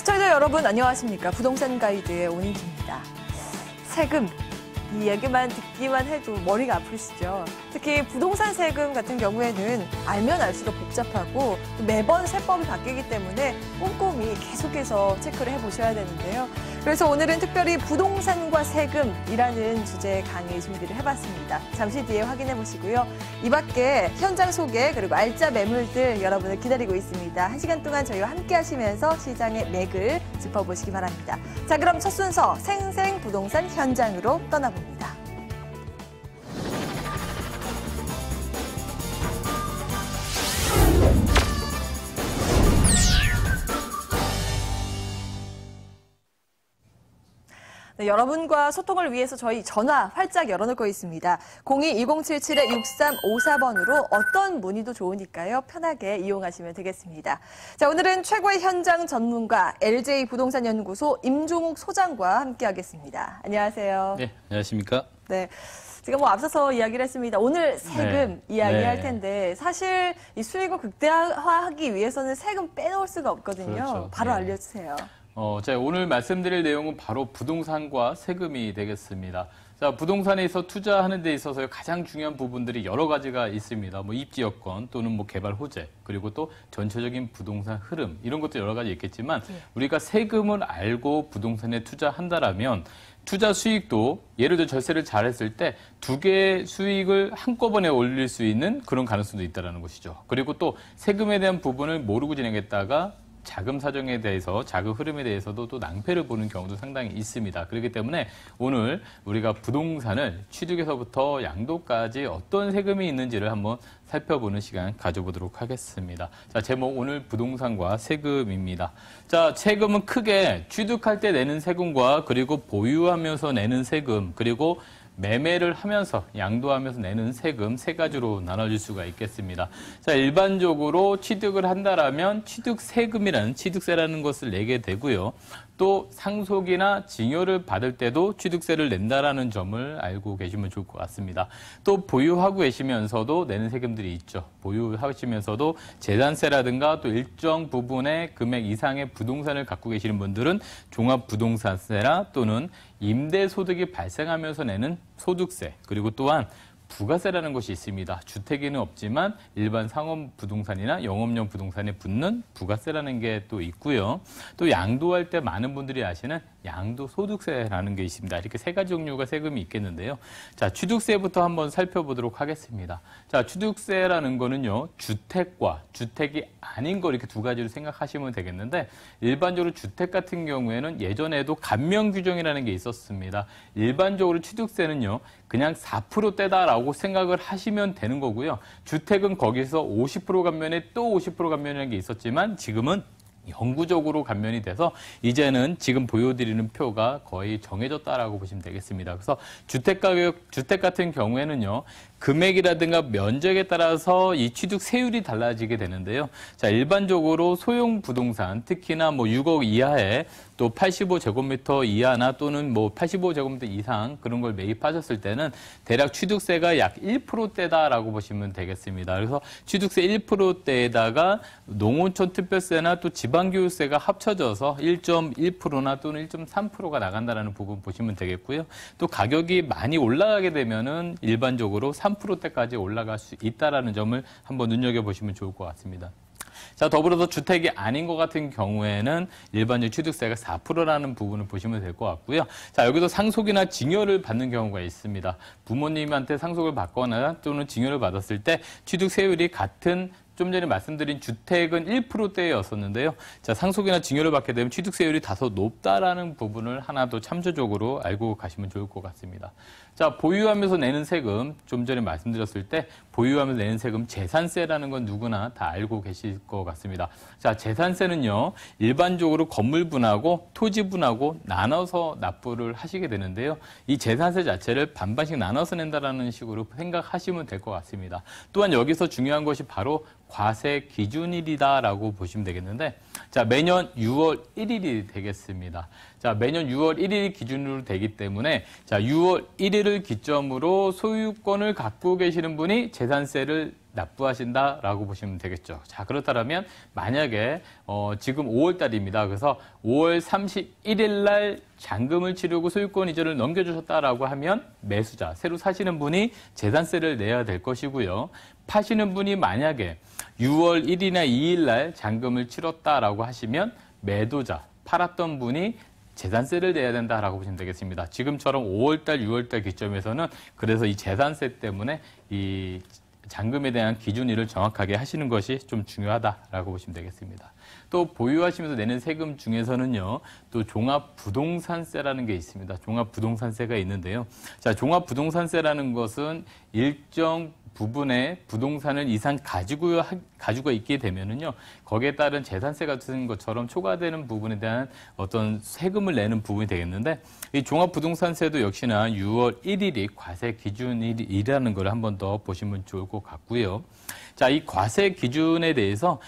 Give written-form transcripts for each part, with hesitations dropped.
시청자 여러분 안녕하십니까. 부동산 가이드의 오은지입니다. 세금, 이 얘기만 듣기만 해도 머리가 아프시죠. 특히 부동산 세금 같은 경우에는 알면 알수록 복잡하고 매번 세법이 바뀌기 때문에 꼼꼼히 계속해서 체크를 해보셔야 되는데요. 그래서 오늘은 특별히 부동산과 세금이라는 주제의 강의 준비를 해봤습니다. 잠시 뒤에 확인해 보시고요. 이 밖에 현장 소개 그리고 알짜 매물들 여러분을 기다리고 있습니다. 1시간 동안 저희와 함께 하시면서 시장의 맥을 짚어보시기 바랍니다. 자, 그럼 첫 순서 생생 부동산 현장으로 떠나봅니다. 네, 여러분과 소통을 위해서 저희 전화 활짝 열어놓고 있습니다. 02-2077-6354번으로 어떤 문의도 좋으니까요. 편하게 이용하시면 되겠습니다. 자, 오늘은 최고의 현장 전문가 LJ 부동산 연구소 임종욱 소장과 함께하겠습니다. 안녕하세요. 네, 안녕하십니까? 네. 제가 앞서서 이야기를 했습니다. 오늘 세금 이야기할 텐데 사실 이 수익을 극대화하기 위해서는 세금 빼놓을 수가 없거든요. 그렇죠. 바로 알려주세요. 제가 오늘 말씀드릴 내용은 바로 부동산과 세금이 되겠습니다. 자, 부동산에서 투자하는 데 있어서 가장 중요한 부분들이 여러 가지가 있습니다. 입지 여건 또는 개발 호재, 그리고 또 전체적인 부동산 흐름, 이런 것도 여러 가지 있겠지만 우리가 세금을 알고 부동산에 투자한다라면 투자 수익도 예를 들어 절세를 잘했을 때 두 개의 수익을 한꺼번에 올릴 수 있는 그런 가능성도 있다는 것이죠. 그리고 또 세금에 대한 부분을 모르고 진행했다가 자금 사정에 대해서, 자금 흐름에 대해서도 또 낭패를 보는 경우도 상당히 있습니다. 그렇기 때문에 오늘 우리가 부동산을 취득에서부터 양도까지 어떤 세금이 있는지를 한번 살펴보는 시간 가져보도록 하겠습니다. 자, 제목 오늘 부동산과 세금입니다. 자, 세금은 크게 취득할 때 내는 세금과 그리고 보유하면서 내는 세금, 그리고 매매를 하면서 양도하면서 내는 세금 세 가지로 나눠질 수가 있겠습니다. 자, 일반적으로 취득을 한다라면 취득세금이라는 취득세라는 것을 내게 되고요. 또 상속이나 증여를 받을 때도 취득세를 낸다라는 점을 알고 계시면 좋을 것 같습니다. 또 보유하고 계시면서도 내는 세금들이 있죠. 보유하시면서도 재산세라든가 또 일정 부분의 금액 이상의 부동산을 갖고 계시는 분들은 종합부동산세나 또는 임대소득이 발생하면서 내는 소득세, 그리고 또한 부가세라는 것이 있습니다. 주택에는 없지만 일반 상업부동산이나 영업용 부동산에 붙는 부가세라는 게 또 있고요. 또 양도할 때 많은 분들이 아시는 양도소득세라는 게 있습니다. 이렇게 세 가지 종류가 세금이 있겠는데요. 자, 취득세부터 한번 살펴보도록 하겠습니다. 자, 취득세라는 거는요, 주택과 주택이 아닌 거 이렇게 두 가지로 생각하시면 되겠는데, 일반적으로 주택 같은 경우에는 예전에도 감면 규정이라는 게 있었습니다. 일반적으로 취득세는요, 그냥 4%대다라고 생각을 하시면 되는 거고요. 주택은 거기서 50% 감면에 또 50% 감면이라는 게 있었지만 지금은 영구적으로 감면이 돼서 이제는 지금 보여드리는 표가 거의 정해졌다라고 보시면 되겠습니다. 그래서 주택 같은 경우에는요, 금액이라든가 면적에 따라서 이 취득세율이 달라지게 되는데요. 자, 일반적으로 소형 부동산, 특히나 6억 이하에 또 85제곱미터 이하나 또는 85제곱미터 이상 그런 걸 매입하셨을 때는 대략 취득세가 약 1%대다라고 보시면 되겠습니다. 그래서 취득세 1%대에다가 농어촌 특별세나 또 지방교육세가 합쳐져서 1.1%나 또는 1.3%가 나간다라는 부분 보시면 되겠고요. 또 가격이 많이 올라가게 되면은 일반적으로 3%대까지 올라갈 수 있다라는 점을 한번 눈여겨보시면 좋을 것 같습니다. 자, 더불어서 주택이 아닌 것 같은 경우에는 일반적 취득세가 4%라는 부분을 보시면 될 것 같고요. 자, 여기서 상속이나 증여를 받는 경우가 있습니다. 부모님한테 상속을 받거나 또는 증여를 받았을 때 취득세율이 같은 좀 전에 말씀드린 주택은 1%대였었는데요. 자, 상속이나 증여를 받게 되면 취득세율이 다소 높다라는 부분을 하나 더 참조적으로 알고 가시면 좋을 것 같습니다. 자, 보유하면서 내는 세금, 좀 전에 말씀드렸을 때 보유하면서 내는 세금 재산세라는 건 누구나 다 알고 계실 것 같습니다. 자, 재산세는요, 일반적으로 건물분하고 토지분하고 나눠서 납부를 하시게 되는데요. 이 재산세 자체를 반반씩 나눠서 낸다라는 식으로 생각하시면 될 것 같습니다. 또한 여기서 중요한 것이 바로 과세 기준일이다라고 보시면 되겠는데, 자, 매년 6월 1일이 되겠습니다. 자, 매년 6월 1일 기준으로 되기 때문에 자, 6월 1일을 기점으로 소유권을 갖고 계시는 분이 재산세를 납부하신다라고 보시면 되겠죠. 자, 그렇다면 만약에 지금 5월 달입니다. 그래서 5월 31일 날 잔금을 치르고 소유권 이전을 넘겨주셨다라고 하면 매수자, 새로 사시는 분이 재산세를 내야 될 것이고요. 파시는 분이 만약에 6월 1일이나 2일 날 잔금을 치렀다라고 하시면 매도자, 팔았던 분이 재산세를 내야 된다라고 보시면 되겠습니다. 지금처럼 5월달, 6월달 기점에서는 그래서 이 재산세 때문에 이 잔금에 대한 기준일을 정확하게 하시는 것이 좀 중요하다라고 보시면 되겠습니다. 또 보유하시면서 내는 세금 중에서는요, 또 종합부동산세라는 게 있습니다. 종합부동산세가 있는데요. 자, 종합부동산세라는 것은 일정 부분의 부동산을 이상 가지고 있게 되면은요, 거기에 따른 재산세 같은 것처럼 초과되는 부분에 대한 어떤 세금을 내는 부분이 되겠는데, 이 종합부동산세도 역시나 6월 1일이 과세 기준일이라는 걸 한 번 더 보시면 좋을 것 같고요. 자, 이 과세 기준에 대해서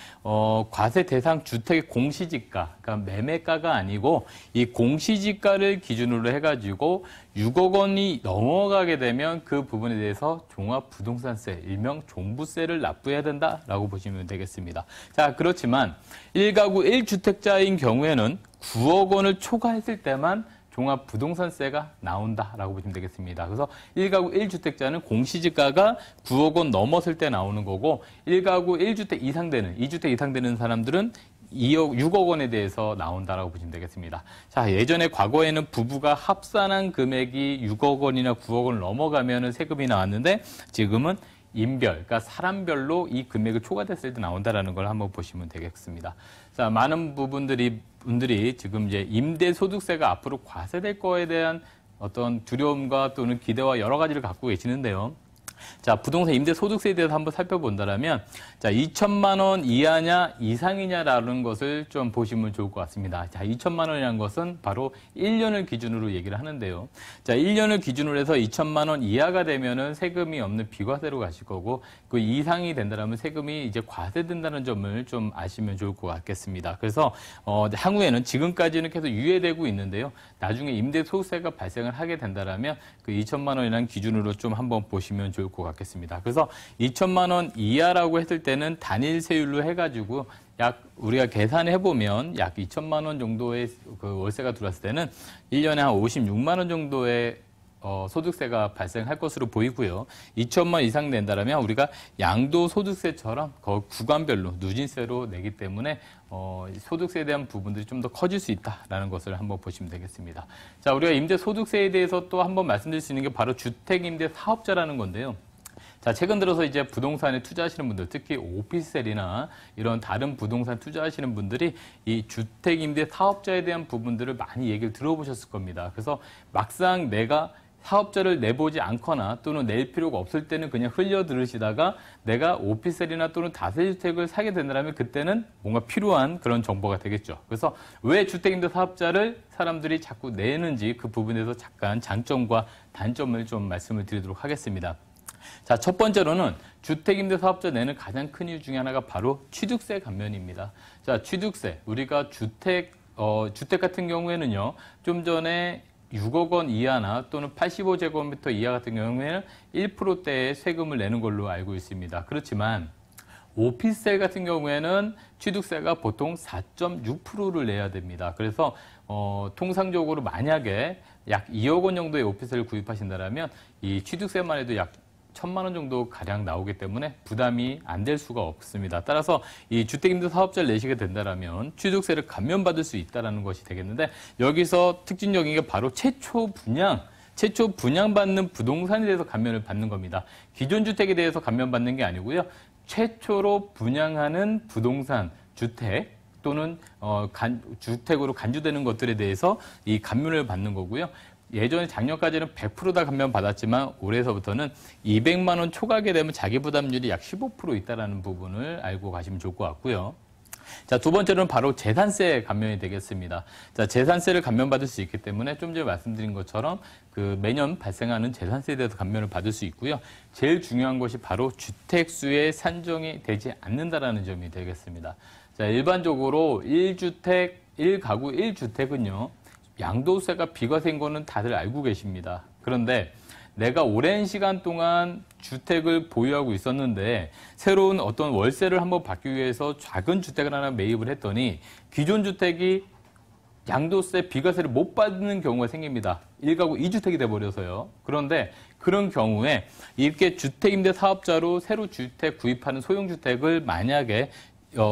과세 대상 주택의 공시지가, 그러니까 매매가가 아니고 이 공시지가를 기준으로 해가지고 6억 원이 넘어가게 되면 그 부분에 대해서 종합부동산세, 일명 종부세를 납부해야 된다라고 보시면 되겠습니다. 자, 그렇지만 1가구 1주택자인 경우에는 9억 원을 초과했을 때만 종합부동산세가 나온다라고 보시면 되겠습니다. 그래서 1가구 1주택자는 공시지가가 9억 원 넘었을 때 나오는 거고 1가구 1주택 이상 되는, 2주택 이상 되는 사람들은 6억 원에 대해서 나온다라고 보시면 되겠습니다. 자, 예전에 과거에는 부부가 합산한 금액이 6억 원이나 9억 원을 넘어가면 세금이 나왔는데 지금은 인별, 그러니까 사람별로 이 금액을 초과됐을 때 나온다라는 걸 한번 보시면 되겠습니다. 자, 많은 분들이 지금 이제 임대소득세가 앞으로 과세될 거에 대한 어떤 두려움과 또는 기대와 여러 가지를 갖고 계시는데요. 자, 부동산 임대소득세에 대해서 한번 살펴본다면, 자, 2천만 원 이하냐 이상이냐라는 것을 좀 보시면 좋을 것 같습니다. 자, 2천만 원이라는 것은 바로 1년을 기준으로 얘기를 하는데요. 자, 1년을 기준으로 해서 2천만 원 이하가 되면은 세금이 없는 비과세로 가실 거고, 그 이상이 된다면 세금이 이제 과세된다는 점을 좀 아시면 좋을 것 같겠습니다. 그래서 향후에는 지금까지는 계속 유예되고 있는데요. 나중에 임대소득세가 발생을 하게 된다면 그 2천만 원이라는 기준으로 좀 한번 보시면 좋을 것 같겠습니다. 그래서 2천만 원 이하라고 했을 때는 단일 세율로 해가지고 약 우리가 계산해 보면 약 2천만 원 정도의 그 월세가 들어왔을 때는 1년에 한 56만 원 정도의 소득세가 발생할 것으로 보이고요. 2천만 이상 낸다라면 우리가 양도소득세처럼 구간별로 누진세로 내기 때문에 소득세에 대한 부분들이 좀 더 커질 수 있다라는 것을 한번 보시면 되겠습니다. 자, 우리가 임대소득세에 대해서 또 한번 말씀드릴 수 있는 게 바로 주택임대사업자라는 건데요. 자, 최근 들어서 이제 부동산에 투자하시는 분들, 특히 오피스텔이나 이런 다른 부동산 투자하시는 분들이 이 주택임대 사업자에 대한 부분들을 많이 얘기를 들어보셨을 겁니다. 그래서 막상 내가 사업자를 내보지 않거나 또는 낼 필요가 없을 때는 그냥 흘려 들으시다가 내가 오피스텔이나 또는 다세주택을 사게 된다면 그때는 뭔가 필요한 그런 정보가 되겠죠. 그래서 왜 주택임대 사업자를 사람들이 자꾸 내는지 그 부분에서 잠깐 장점과 단점을 좀 말씀을 드리도록 하겠습니다. 자, 첫 번째로는 주택임대사업자 내는 가장 큰 이유 중에 하나가 바로 취득세 감면입니다. 자, 취득세. 우리가 주택 같은 경우에는요, 좀 전에 6억 원 이하나 또는 85제곱미터 이하 같은 경우에는 1%대의 세금을 내는 걸로 알고 있습니다. 그렇지만 오피스텔 같은 경우에는 취득세가 보통 4.6%를 내야 됩니다. 그래서 통상적으로 만약에 약 2억 원 정도의 오피스텔을 구입하신다면 이 취득세만 해도 약 1,000만 원 정도 가량 나오기 때문에 부담이 안 될 수가 없습니다. 따라서 이 주택임대사업자를 내시게 된다면 취득세를 감면받을 수 있다는 것이 되겠는데 여기서 특징적인 게 바로 최초 분양받는 부동산에 대해서 감면을 받는 겁니다. 기존 주택에 대해서 감면받는 게 아니고요. 최초로 분양하는 부동산, 주택 또는 주택으로 간주되는 것들에 대해서 이 감면을 받는 거고요. 예전에 작년까지는 100% 다 감면 받았지만 올해서부터는 200만 원 초과하게 되면 자기 부담률이 약 15% 있다는 부분을 알고 가시면 좋을 것 같고요. 자, 두 번째로는 바로 재산세 감면이 되겠습니다. 자, 재산세를 감면받을 수 있기 때문에 좀 전에 말씀드린 것처럼 그 매년 발생하는 재산세에 대해서 감면을 받을 수 있고요. 제일 중요한 것이 바로 주택수에 산정이 되지 않는다라는 점이 되겠습니다. 자, 일반적으로 1가구 1주택은요. 양도세가 비과세인 거는 다들 알고 계십니다. 그런데 내가 오랜 시간 동안 주택을 보유하고 있었는데 새로운 어떤 월세를 한번 받기 위해서 작은 주택을 하나 매입을 했더니 기존 주택이 양도세, 비과세를 못 받는 경우가 생깁니다. 1가구 2주택이 돼버려서요. 그런데 그런 경우에 이렇게 주택임대 사업자로 새로 주택 구입하는 소형주택을 만약에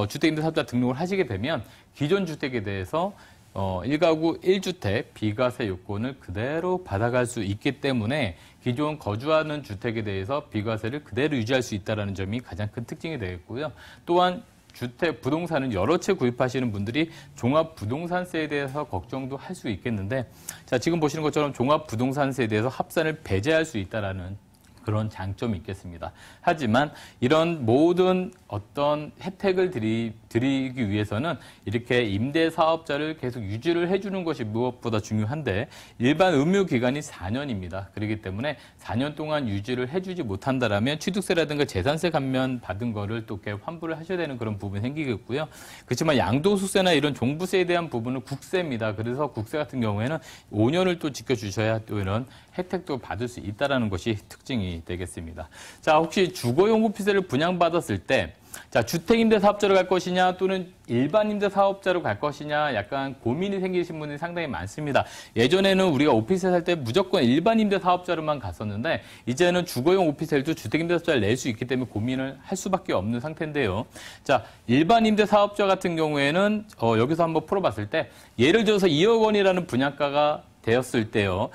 주택임대 사업자 등록을 하시게 되면 기존 주택에 대해서 1가구 1주택 비과세 요건을 그대로 받아갈 수 있기 때문에 기존 거주하는 주택에 대해서 비과세를 그대로 유지할 수 있다는 점이 가장 큰 특징이 되겠고요. 또한 주택, 부동산은 여러 채 구입하시는 분들이 종합부동산세에 대해서 걱정도 할 수 있겠는데, 자, 지금 보시는 것처럼 종합부동산세에 대해서 합산을 배제할 수 있다는 그런 장점이 있겠습니다. 하지만 이런 모든 어떤 혜택을 드리기 위해서는 이렇게 임대사업자를 계속 유지를 해주는 것이 무엇보다 중요한데 일반 의무기간이 4년입니다. 그렇기 때문에 4년 동안 유지를 해주지 못한다라면 취득세라든가 재산세 감면 받은 거를 또 이렇게 환불을 하셔야 되는 그런 부분이 생기겠고요. 그렇지만 양도소득세나 이런 종부세에 대한 부분은 국세입니다. 그래서 국세 같은 경우에는 5년을 또 지켜주셔야 또 이런 혜택도 받을 수 있다는 것이 특징이 되겠습니다. 자, 혹시 주거용 오피스를 분양받았을 때 자, 주택임대사업자로 갈 것이냐 또는 일반 임대사업자로 갈 것이냐 약간 고민이 생기신 분들이 상당히 많습니다. 예전에는 우리가 오피스텔 살 때 무조건 일반 임대사업자로만 갔었는데 이제는 주거용 오피스텔도 주택임대사업자를 낼 수 있기 때문에 고민을 할 수밖에 없는 상태인데요. 자, 일반 임대사업자 같은 경우에는 여기서 한번 풀어봤을 때 예를 들어서 2억 원이라는 분양가가 되었을 때요.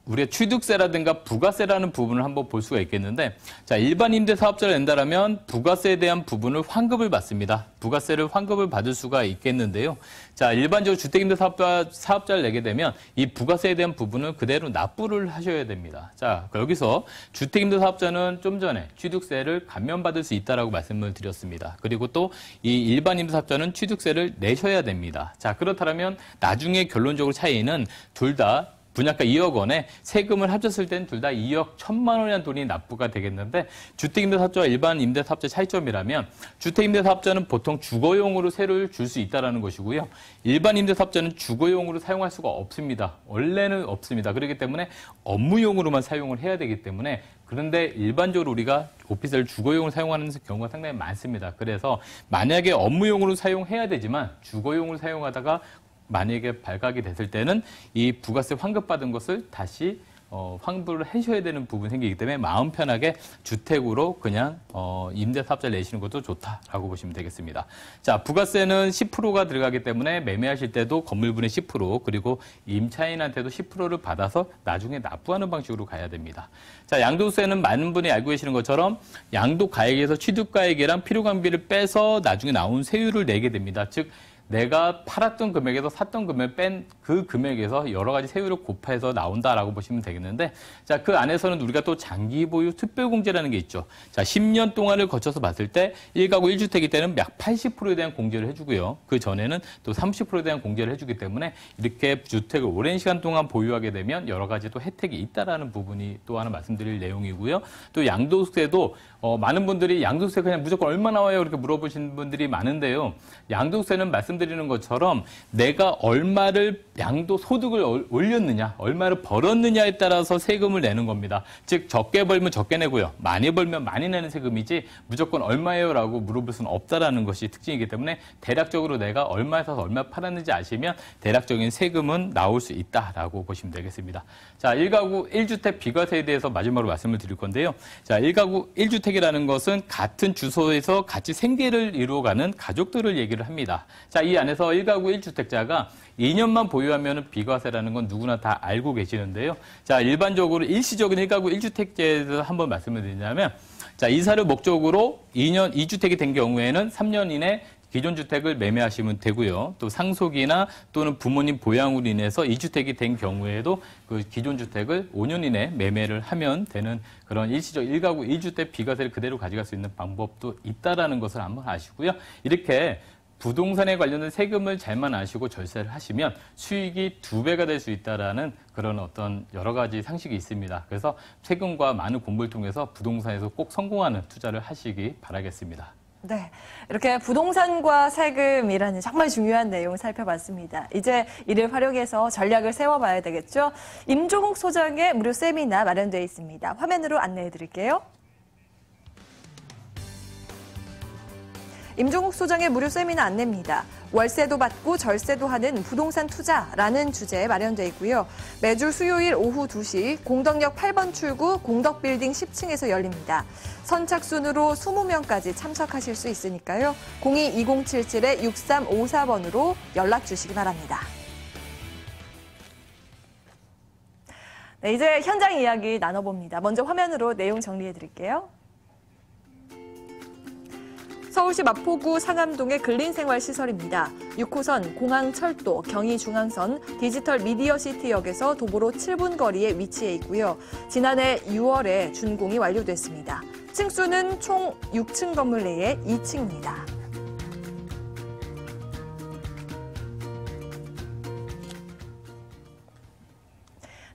우리가 취득세라든가 부가세라는 부분을 한번 볼 수가 있겠는데, 자, 일반 임대사업자를 낸다라면 부가세에 대한 부분을 환급을 받습니다. 부가세를 환급을 받을 수가 있겠는데요. 자, 일반적으로 주택임대사업자를 내게 되면 이 부가세에 대한 부분은 그대로 납부를 하셔야 됩니다. 자, 여기서 주택임대사업자는 좀 전에 취득세를 감면받을 수 있다라고 말씀을 드렸습니다. 그리고 또 이 일반 임대사업자는 취득세를 내셔야 됩니다. 자, 그렇다면 나중에 결론적으로 차이는 둘 다 분양가 2억 원에 세금을 합쳤을 때는 둘 다 2억 1천만 원이라는 돈이 납부가 되겠는데 주택임대사업자와 일반 임대사업자 차이점이라면 주택임대사업자는 보통 주거용으로 세를 줄 수 있다는 것이고요. 일반 임대사업자는 주거용으로 사용할 수가 없습니다. 원래는 없습니다. 그렇기 때문에 업무용으로만 사용을 해야 되기 때문에 그런데 일반적으로 우리가 오피스를 주거용으로 사용하는 경우가 상당히 많습니다. 그래서 만약에 업무용으로 사용해야 되지만 주거용으로 사용하다가 만약에 발각이 됐을 때는 이 부가세 환급받은 것을 다시 환불을 하셔야 되는 부분이 생기기 때문에 마음 편하게 주택으로 그냥 임대사업자를 내시는 것도 좋다라고 보시면 되겠습니다. 자, 부가세는 10%가 들어가기 때문에 매매하실 때도 건물분의 10% 그리고 임차인한테도 10%를 받아서 나중에 납부하는 방식으로 가야 됩니다. 자, 양도세는 많은 분이 알고 계시는 것처럼 양도가액에서 취득가액이랑 필요광비를 빼서 나중에 나온 세율을 내게 됩니다. 즉 내가 팔았던 금액에서 샀던 금액을 뺀 그 금액에서 여러 가지 세율을 곱해서 나온다라고 보시면 되겠는데, 자, 그 안에서는 우리가 또 장기 보유 특별공제라는 게 있죠. 자, 10년 동안을 거쳐서 봤을 때 1가구 1주택일 때는 약 80%에 대한 공제를 해주고요. 그 전에는 또 30%에 대한 공제를 해주기 때문에 이렇게 주택을 오랜 시간 동안 보유하게 되면 여러 가지 또 혜택이 있다라는 부분이 또 하나 말씀드릴 내용이고요. 또 양도세도 많은 분들이 양도세 그냥 무조건 얼마 나와요? 이렇게 물어보시는 분들이 많은데요. 양도세는 말씀드리는 것처럼 내가 얼마를 양도 소득을 올렸느냐, 얼마를 벌었느냐에 따라서 세금을 내는 겁니다. 즉 적게 벌면 적게 내고요. 많이 벌면 많이 내는 세금이지 무조건 얼마예요? 라고 물어볼 수는 없다라는 것이 특징이기 때문에 대략적으로 내가 얼마에 사서 얼마 팔았는지 아시면 대략적인 세금은 나올 수 있다라고 보시면 되겠습니다. 자, 1가구 1주택 비과세에 대해서 마지막으로 말씀을 드릴 건데요. 자, 1가구 1주택이라는 것은 같은 주소에서 같이 생계를 이루어가는 가족들을 얘기를 합니다. 자, 이 안에서 1가구 1주택자가 2년만 보유하면 비과세라는 건 누구나 다 알고 계시는데요. 자, 일반적으로 일시적인 1가구 1주택제에 대해서 한번 말씀을 드리자면, 자, 이사를 목적으로 2주택이 된 경우에는 3년 이내 기존 주택을 매매하시면 되고요. 또 상속이나 또는 부모님 보양으로 인해서 2주택이 된 경우에도 그 기존 주택을 5년 이내 매매를 하면 되는 그런 일시적 1가구 1주택 비과세를 그대로 가져갈 수 있는 방법도 있다라는 것을 한번 아시고요. 이렇게 부동산에 관련된 세금을 잘만 아시고 절세를 하시면 수익이 2배가 될 수 있다라는 그런 어떤 여러 가지 상식이 있습니다. 그래서 세금과 많은 공부를 통해서 부동산에서 꼭 성공하는 투자를 하시기 바라겠습니다. 네, 이렇게 부동산과 세금이라는 정말 중요한 내용 살펴봤습니다. 이제 이를 활용해서 전략을 세워봐야 되겠죠. 임종욱 소장의 무료 세미나 마련되어 있습니다. 화면으로 안내해 드릴게요. 임종욱 소장의 무료 세미나 안내입니다. 월세도 받고 절세도 하는 부동산 투자라는 주제에 마련되어 있고요. 매주 수요일 오후 2시 공덕역 8번 출구 공덕빌딩 10층에서 열립니다. 선착순으로 20명까지 참석하실 수 있으니까요. 02-2077-6354번으로 연락 주시기 바랍니다. 네, 이제 현장 이야기 나눠봅니다. 먼저 화면으로 내용 정리해 드릴게요. 서울시 마포구 상암동의 근린생활시설입니다. 6호선 공항철도 경의중앙선 디지털 미디어시티역에서 도보로 7분 거리에 위치해 있고요. 지난해 6월에 준공이 완료됐습니다. 층수는 총 6층 건물 내에 2층입니다.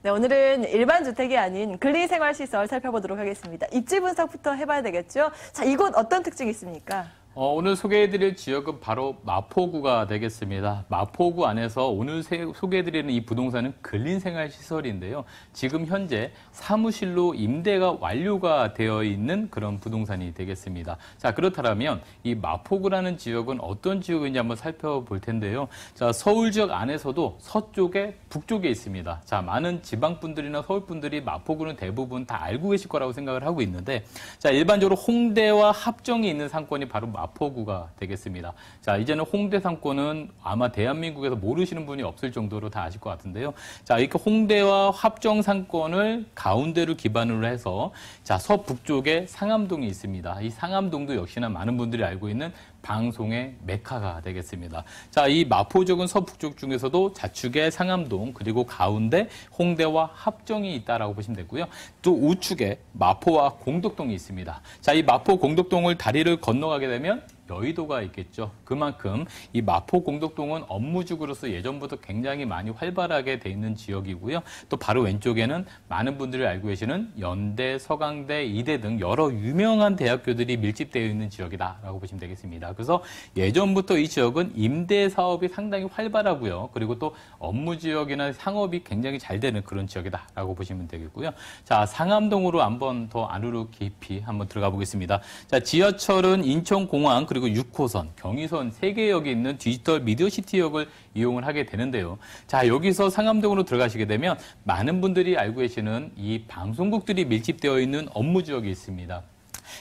네, 오늘은 일반 주택이 아닌 근린생활시설 살펴보도록 하겠습니다. 입지 분석부터 해봐야 되겠죠? 자, 이곳 어떤 특징이 있습니까? 오늘 소개해드릴 지역은 바로 마포구가 되겠습니다. 마포구 안에서 오늘 소개해드리는 이 부동산은 근린생활시설인데요. 지금 현재 사무실로 임대가 완료가 되어 있는 그런 부동산이 되겠습니다. 자, 그렇다면 이 마포구라는 지역은 어떤 지역인지 한번 살펴볼 텐데요. 자, 서울 지역 안에서도 서쪽에 북쪽에 있습니다. 자, 많은 지방분들이나 서울분들이 마포구는 대부분 다 알고 계실 거라고 생각을 하고 있는데, 자, 일반적으로 홍대와 합정이 있는 상권이 바로 마포구가 되겠습니다. 자, 이제는 홍대 상권은 아마 대한민국에서 모르시는 분이 없을 정도로 다 아실 것 같은데요. 자, 이렇게 홍대와 합정 상권을 가운데를 기반으로 해서 자, 서북쪽에 상암동이 있습니다. 이 상암동도 역시나 많은 분들이 알고 있는 방송의 메카가 되겠습니다. 자, 이 마포 지역은 서북쪽 중에서도 좌측에 상암동, 그리고 가운데 홍대와 합정이 있다라고 보시면 되고요. 또 우측에 마포와 공덕동이 있습니다. 자, 이 마포 공덕동을 다리를 건너가게 되면 여의도가 있겠죠. 그만큼 이 마포 공덕동은 업무지구로서 예전부터 굉장히 많이 활발하게 돼 있는 지역이고요. 또 바로 왼쪽에는 많은 분들이 알고 계시는 연대, 서강대, 이대 등 여러 유명한 대학교들이 밀집되어 있는 지역이다라고 보시면 되겠습니다. 그래서 예전부터 이 지역은 임대 사업이 상당히 활발하고요. 그리고 또 업무지역이나 상업이 굉장히 잘 되는 그런 지역이다라고 보시면 되겠고요. 자, 상암동으로 한번 더 안으로 깊이 한번 들어가 보겠습니다. 자, 지하철은 인천공항 그리고 6호선, 경의선 3개역이 있는 디지털 미디어시티역을 이용을 하게 되는데요. 자, 여기서 상암동으로 들어가시게 되면 많은 분들이 알고 계시는 이 방송국들이 밀집되어 있는 업무지역이 있습니다.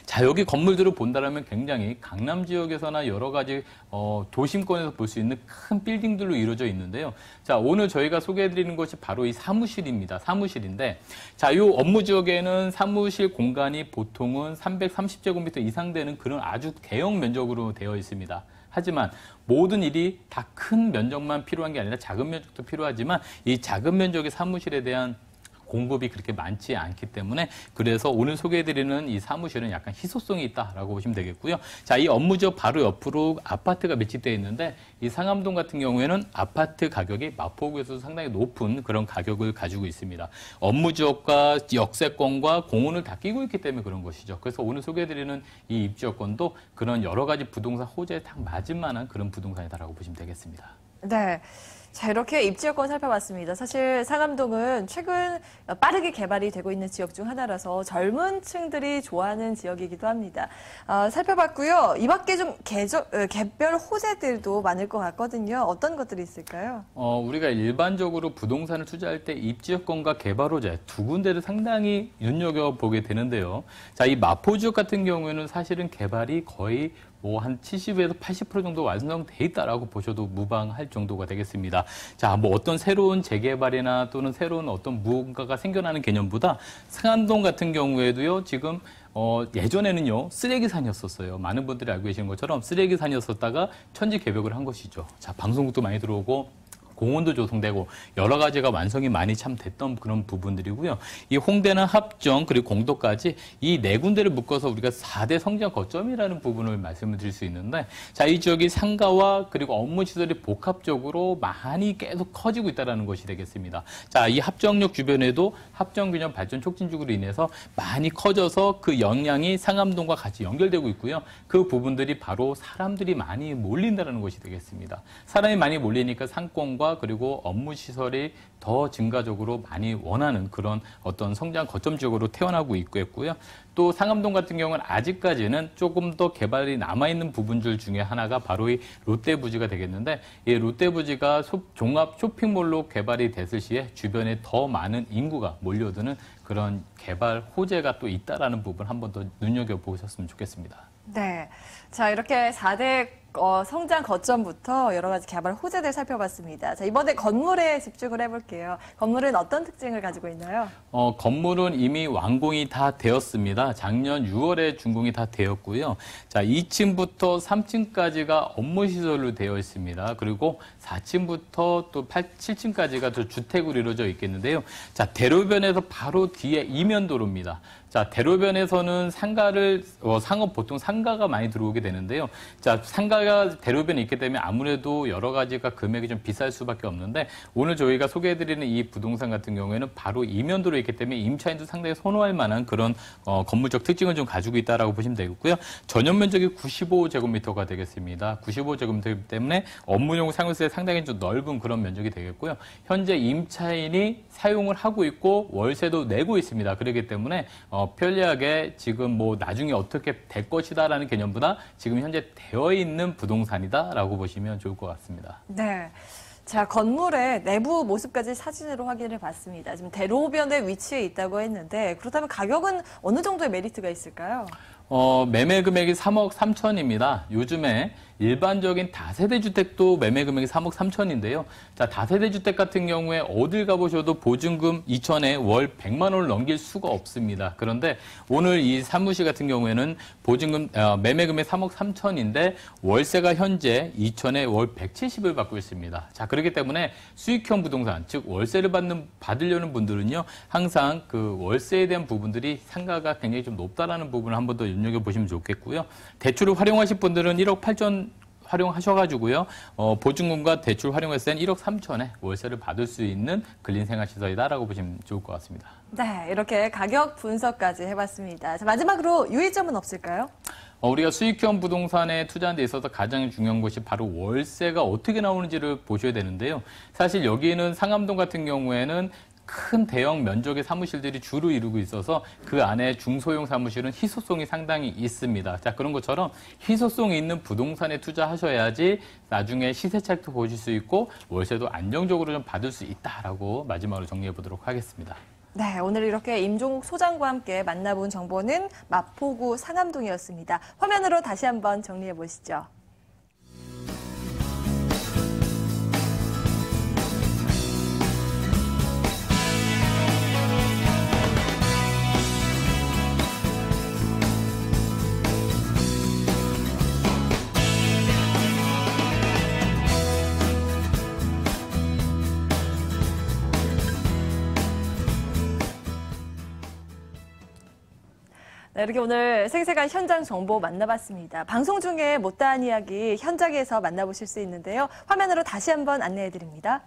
자, 여기 건물들을 본다면 굉장히 강남 지역에서나 여러 가지 도심권에서 볼 수 있는 큰 빌딩들로 이루어져 있는데요. 자, 오늘 저희가 소개해드리는 것이 바로 이 사무실입니다. 사무실인데, 자, 이 업무 지역에는 사무실 공간이 보통은 330제곱미터 이상 되는 그런 아주 대형 면적으로 되어 있습니다. 하지만 모든 일이 다 큰 면적만 필요한 게 아니라 작은 면적도 필요하지만 이 작은 면적의 사무실에 대한 공급이 그렇게 많지 않기 때문에 그래서 오늘 소개해드리는 이 사무실은 약간 희소성이 있다라고 보시면 되겠고요. 자, 이 업무지역 바로 옆으로 아파트가 밀집되어 있는데 이 상암동 같은 경우에는 아파트 가격이 마포구에서도 상당히 높은 그런 가격을 가지고 있습니다. 업무지역과 역세권과 공원을 다 끼고 있기 때문에 그런 것이죠. 그래서 오늘 소개해드리는 이 입지여건도 그런 여러 가지 부동산 호재에 딱 맞을 만한 그런 부동산이다라고 보시면 되겠습니다. 네. 자, 이렇게 입지여건 살펴봤습니다. 사실 상암동은 최근 빠르게 개발이 되고 있는 지역 중 하나라서 젊은 층들이 좋아하는 지역이기도 합니다. 살펴봤고요. 이 밖에 좀 개별 호재들도 많을 것 같거든요. 어떤 것들이 있을까요? 우리가 일반적으로 부동산을 투자할 때 입지여건과 개발 호재 두 군데를 상당히 눈여겨보게 되는데요. 자, 이 마포 지역 같은 경우에는 사실은 개발이 거의 한 70에서 80% 정도 완성돼 있다라고 보셔도 무방할 정도가 되겠습니다. 자, 어떤 새로운 재개발이나 또는 새로운 어떤 무언가가 생겨나는 개념보다 상암동 같은 경우에도요, 지금 예전에는요, 쓰레기산이었었어요. 많은 분들이 알고 계시는 것처럼 쓰레기산이었었다가 천지 개벽을 한 것이죠. 자, 방송국도 많이 들어오고 공원도 조성되고 여러 가지가 완성이 많이 참 됐던 그런 부분들이고요. 이 홍대는 합정 그리고 공도까지 이 네 군데를 묶어서 우리가 4대 성장 거점이라는 부분을 말씀을 드릴 수 있는데 자, 이 지역이 상가와 그리고 업무 시설이 복합적으로 많이 계속 커지고 있다는 것이 되겠습니다. 자, 이 합정역 주변에도 합정균형 발전 촉진축으로 인해서 많이 커져서 그 영향이 상암동과 같이 연결되고 있고요. 그 부분들이 바로 사람들이 많이 몰린다는 것이 되겠습니다. 사람이 많이 몰리니까 상권과 그리고 업무 시설이 더 증가적으로 많이 원하는 그런 어떤 성장 거점 지역으로 태어나고 있고요. 또 상암동 같은 경우는 아직까지는 조금 더 개발이 남아있는 부분들 중에 하나가 바로 이 롯데부지가 되겠는데 이 롯데부지가 종합 쇼핑몰로 개발이 됐을 시에 주변에 더 많은 인구가 몰려드는 그런 개발 호재가 또 있다라는 부분 한 번 더 눈여겨보셨으면 좋겠습니다. 네. 자, 이렇게 4대 성장 거점부터 여러 가지 개발 호재들 살펴봤습니다. 자, 이번에 건물에 집중을 해볼게요. 건물은 어떤 특징을 가지고 있나요? 건물은 이미 완공이 다 되었습니다. 작년 6월에 준공이 다 되었고요. 자, 2층부터 3층까지가 업무시설로 되어 있습니다. 그리고 4층부터 또 7층까지가 또 주택으로 이루어져 있겠는데요. 자, 대로변에서 바로 뒤에 이면도로입니다. 자, 대로변에서는 상가를, 상업 보통 상가가 많이 들어오게 되는데요. 자, 상가가 대로변에 있기 때문에 아무래도 여러 가지가 금액이 좀 비쌀 수밖에 없는데 오늘 저희가 소개해드리는 이 부동산 같은 경우에는 바로 이면도로 있기 때문에 임차인도 상당히 선호할 만한 그런 건물적 특징을 좀 가지고 있다라고 보시면 되겠고요. 전용 면적이 95제곱미터가 되겠습니다. 95제곱미터 때문에 업무용 사용시설에 상당히 좀 넓은 그런 면적이 되겠고요. 현재 임차인이 사용을 하고 있고 월세도 내고 있습니다. 그렇기 때문에 편리하게 지금 뭐 나중에 어떻게 될 것이다라는 개념보다 지금 현재 되어 있는 부동산이다라고 보시면 좋을 것 같습니다. 네. 자, 건물의 내부 모습까지 사진으로 확인해 봤습니다. 지금 대로변에 위치해 있다고 했는데 그렇다면 가격은 어느 정도의 메리트가 있을까요? 매매 금액이 3억 3천입니다. 요즘에 일반적인 다세대 주택도 매매 금액이 3억 3천인데요. 자, 다세대 주택 같은 경우에 어딜 가보셔도 보증금 2천에 월 100만 원을 넘길 수가 없습니다. 그런데 오늘 이 사무실 같은 경우에는 보증금, 매매 금액 3억 3천인데 월세가 현재 2천에 월 170을 받고 있습니다. 자, 그렇기 때문에 수익형 부동산, 즉 월세를 받으려는 분들은요, 항상 그 월세에 대한 부분들이 상가가 굉장히 좀 높다라는 부분을 한 번 더 눈여겨보시면 좋겠고요. 대출을 활용하실 분들은 1억 8천 활용하셔가지고요. 보증금과 대출 활용했을 땐 1억 3천에 월세를 받을 수 있는 근린생활시설이다라고 보시면 좋을 것 같습니다. 네, 이렇게 가격 분석까지 해봤습니다. 자, 마지막으로 유의점은 없을까요? 우리가 수익형 부동산에 투자하는 데 있어서 가장 중요한 것이 바로 월세가 어떻게 나오는지를 보셔야 되는데요. 사실 여기는 상암동 같은 경우에는 큰 대형 면적의 사무실들이 주로 이루고 있어서 그 안에 중소형 사무실은 희소성이 상당히 있습니다. 자, 그런 것처럼 희소성이 있는 부동산에 투자하셔야지 나중에 시세 차익도 보실 수 있고 월세도 안정적으로 좀 받을 수 있다라고 마지막으로 정리해 보도록 하겠습니다. 네, 오늘 이렇게 임종욱 소장과 함께 만나본 정보는 마포구 상암동이었습니다. 화면으로 다시 한번 정리해 보시죠. 네, 이렇게 오늘 생생한 현장 정보 만나봤습니다. 방송 중에 못다한 이야기 현장에서 만나보실 수 있는데요. 화면으로 다시 한번 안내해드립니다.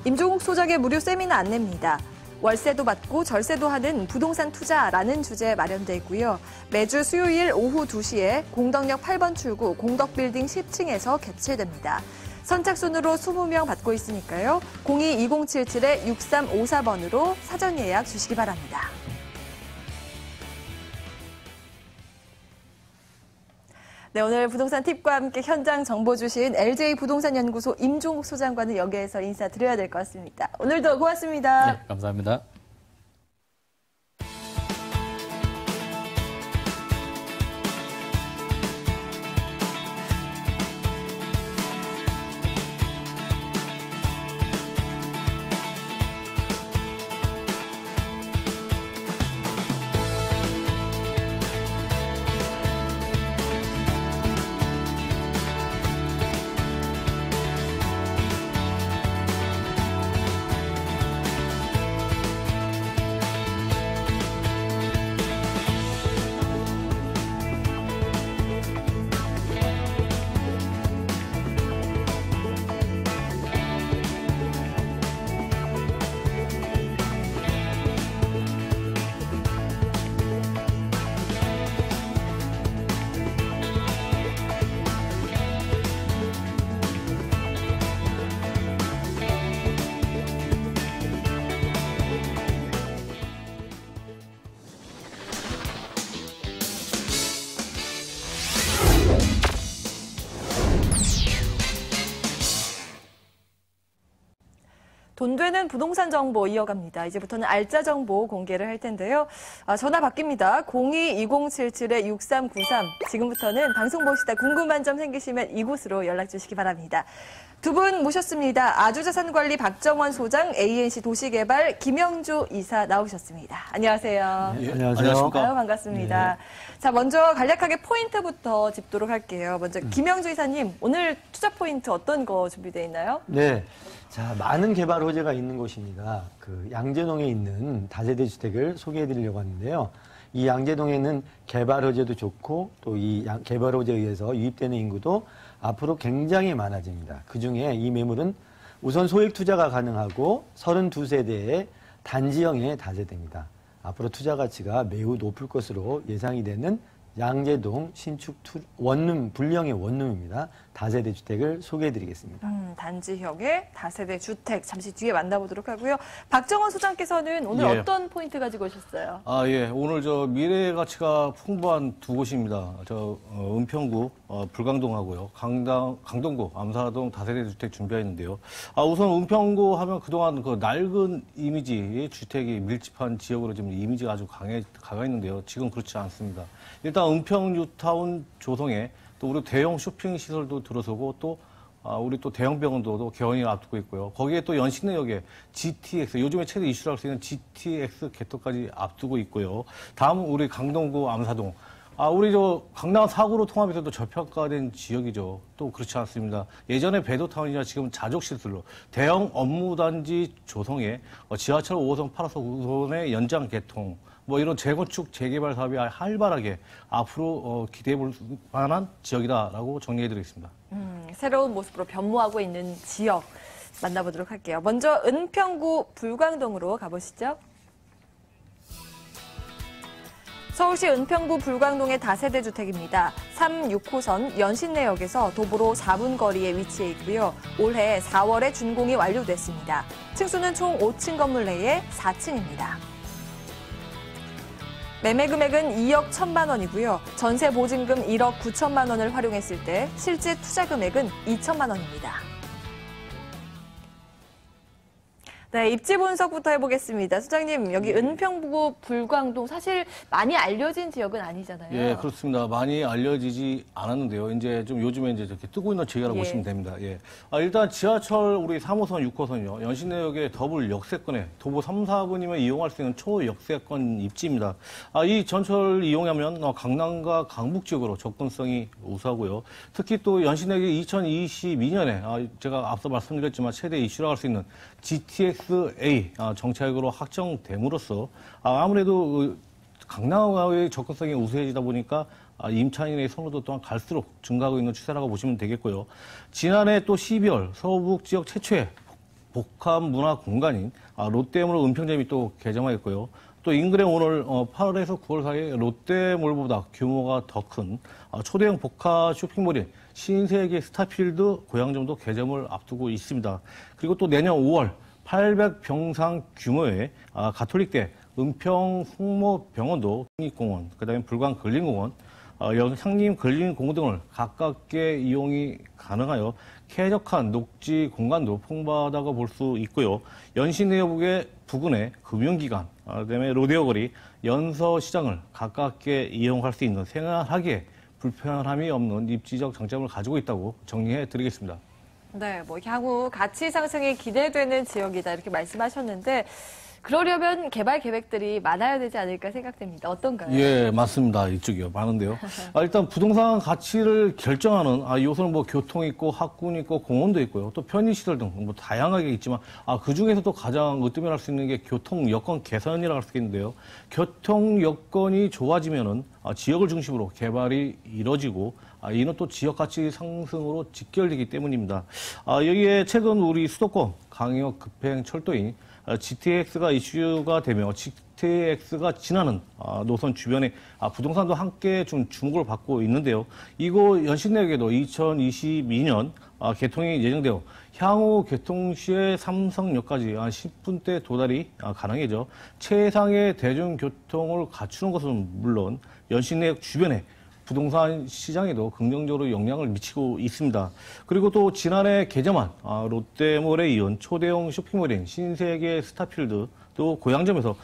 임종욱 소장의 무료 세미나 안내입니다. 월세도 받고 절세도 하는 부동산 투자라는 주제 마련돼 있고요. 매주 수요일 오후 2시에 공덕역 8번 출구 공덕빌딩 10층에서 개최됩니다. 선착순으로 20명 받고 있으니까요. 02-2077-6354번으로 사전 예약 주시기 바랍니다. 네, 오늘 부동산 팁과 함께 현장 정보 주신 LJ 부동산 연구소 임종욱 소장과는 여기에서 인사드려야 될 것 같습니다. 오늘도 고맙습니다. 네, 감사합니다. 돈 되는 부동산 정보 이어갑니다. 이제부터는 알짜 정보 공개를 할 텐데요. 전화 바뀝니다. 02-2077-6393. 지금부터는 방송 보시다 궁금한 점 생기시면 이곳으로 연락 주시기 바랍니다. 두 분 모셨습니다. 아주자산관리 박정원 소장, ANC 도시개발 김영주 이사 나오셨습니다. 안녕하세요. 예, 안녕하십니까. 아유, 반갑습니다. 자, 먼저 간략하게 포인트부터 짚도록 할게요. 먼저 김영주 이사님, 오늘 투자 포인트 어떤 거 준비되어 있나요? 네. 자, 많은 개발 호재가 있는 곳입니다. 그 양재동에 있는 다세대 주택을 소개해 드리려고 하는데요. 이 양재동에는 개발 호재도 좋고 또 이 개발 호재에 의해서 유입되는 인구도 앞으로 굉장히 많아집니다. 그중에 이 매물은 우선 소액 투자가 가능하고 32세대의 단지형의 다세대입니다. 앞으로 투자 가치가 매우 높을 것으로 예상이 되는 양재동 신축 원룸, 불량의 원룸입니다. 다세대 주택을 소개해드리겠습니다. 단지형의 다세대 주택 잠시 뒤에 만나보도록 하고요. 박정원 소장께서는 오늘 예. 어떤 포인트 가지고 오셨어요? 예. 오늘 미래 가치가 풍부한 두 곳입니다. 은평구 불광동하고요. 강동구 암사동 다세대 주택 준비했는데요. 우선 은평구 하면 그동안 그 낡은 이미지, 주택이 밀집한 지역으로 지금 이미지가 아주 강해 있는데요. 지금 그렇지 않습니다. 일단 은평 뉴타운 조성에 또 우리 대형 쇼핑 시설도 들어서고 또 우리 또 대형 병원도 개원을 앞두고 있고요. 거기에 또 연신내역에 GTX, 요즘에 최대 이슈로 할 수 있는 GTX 개통까지 앞두고 있고요. 다음은 우리 강동구 암사동. 우리 강남 4구로 통합해서도 저평가된 지역이죠. 또 그렇지 않습니다. 예전에 배도타운이나 지금 자족시설로 대형 업무단지 조성에 지하철 5호선, 8호선, 9호선의 연장 개통, 이런 재건축, 재개발 사업이 활발하게 앞으로 기대해 볼 만한 지역이다라고 정리해드리겠습니다. 새로운 모습으로 변모하고 있는 지역 만나보도록 할게요. 먼저 은평구 불광동으로 가보시죠. 서울시 은평구 불광동의 다세대 주택입니다. 3, 6호선 연신내역에서 도보로 4분 거리에 위치해 있고요. 올해 4월에 준공이 완료됐습니다. 층수는 총 5층 건물 내에 4층입니다. 매매 금액은 2억 1천만 원이고요. 전세 보증금 1억 9천만 원을 활용했을 때 실제 투자 금액은 2천만 원입니다. 네, 입지 분석부터 해보겠습니다. 소장님, 여기 은평구 불광동 사실 많이 알려진 지역은 아니잖아요. 예, 그렇습니다. 많이 알려지지 않았는데요. 이제 좀 요즘에 이제 이렇게 뜨고 있는 지역이라고 보시면 됩니다. 예. 일단 지하철 우리 3호선, 6호선이요. 연신내역의 더블 역세권에 도보 3, 4분이면 이용할 수 있는 초역세권 입지입니다. 이 전철 이용하면 강남과 강북 지역으로 접근성이 우수하고요. 특히 또 연신내역이 2022년에 제가 앞서 말씀드렸지만 최대 이슈라고 할 수 있는 GTX-A 정책으로 확정됨으로써 아무래도 강남과의 접근성이 우수해지다 보니까 임차인의 선호도 또한 갈수록 증가하고 있는 추세라고 보시면 되겠고요. 지난해 또 12월 서북 지역 최초의 복합 문화 공간인 롯데몰 은평점이 또 개점하였고요. 또 인근에 오늘 8월에서 9월 사이에 롯데몰보다 규모가 더 큰 초대형 복합 쇼핑몰인 신세계 스타필드 고양점도 개점을 앞두고 있습니다. 그리고 또 내년 5월 800병상 규모의 가톨릭대 은평 숙모병원도 국립공원, 그다음에 불광 근린공원, 상림 근린공원 등을 가깝게 이용이 가능하여 쾌적한 녹지 공간도 풍부하다고 볼 수 있고요. 연신내역의 부근의 금융기관, 그다음에 로데오 거리, 연서시장을 가깝게 이용할 수 있는 생활하기에 불편함이 없는 입지적 장점을 가지고 있다고 정리해 드리겠습니다. 네, 향후 가치 상승이 기대되는 지역이다 이렇게 말씀하셨는데 그러려면 개발 계획들이 많아야 되지 않을까 생각됩니다. 어떤가요? 예, 맞습니다. 이쪽이요. 많은데요. 일단 부동산 가치를 결정하는 요소는 교통 있고 학군 있고 공원도 있고요. 또 편의시설 등 다양하게 있지만 그중에서도 가장 으뜸을 할 수 있는 게 교통 여건 개선이라고 할 수 있는데요. 교통 여건이 좋아지면은 지역을 중심으로 개발이 이뤄지고 이는 또 지역 가치 상승으로 직결되기 때문입니다. 여기에 최근 우리 수도권 광역 급행 철도인 GTX가 이슈가 되며 GTX가 지나는 노선 주변에 부동산도 함께 좀 주목을 받고 있는데요. 이곳 연신내역에도 2022년 개통이 예정되어 향후 개통 시에 삼성역까지 10분대 도달이 가능해져 최상의 대중교통을 갖추는 것은 물론 연신내역 주변에 부동산 시장에도 긍정적으로 영향을 미치고 있습니다. 그리고 또 지난해 개점한 롯데몰에 이은 초대형 쇼핑몰인 신세계 스타필드 또 고양점에서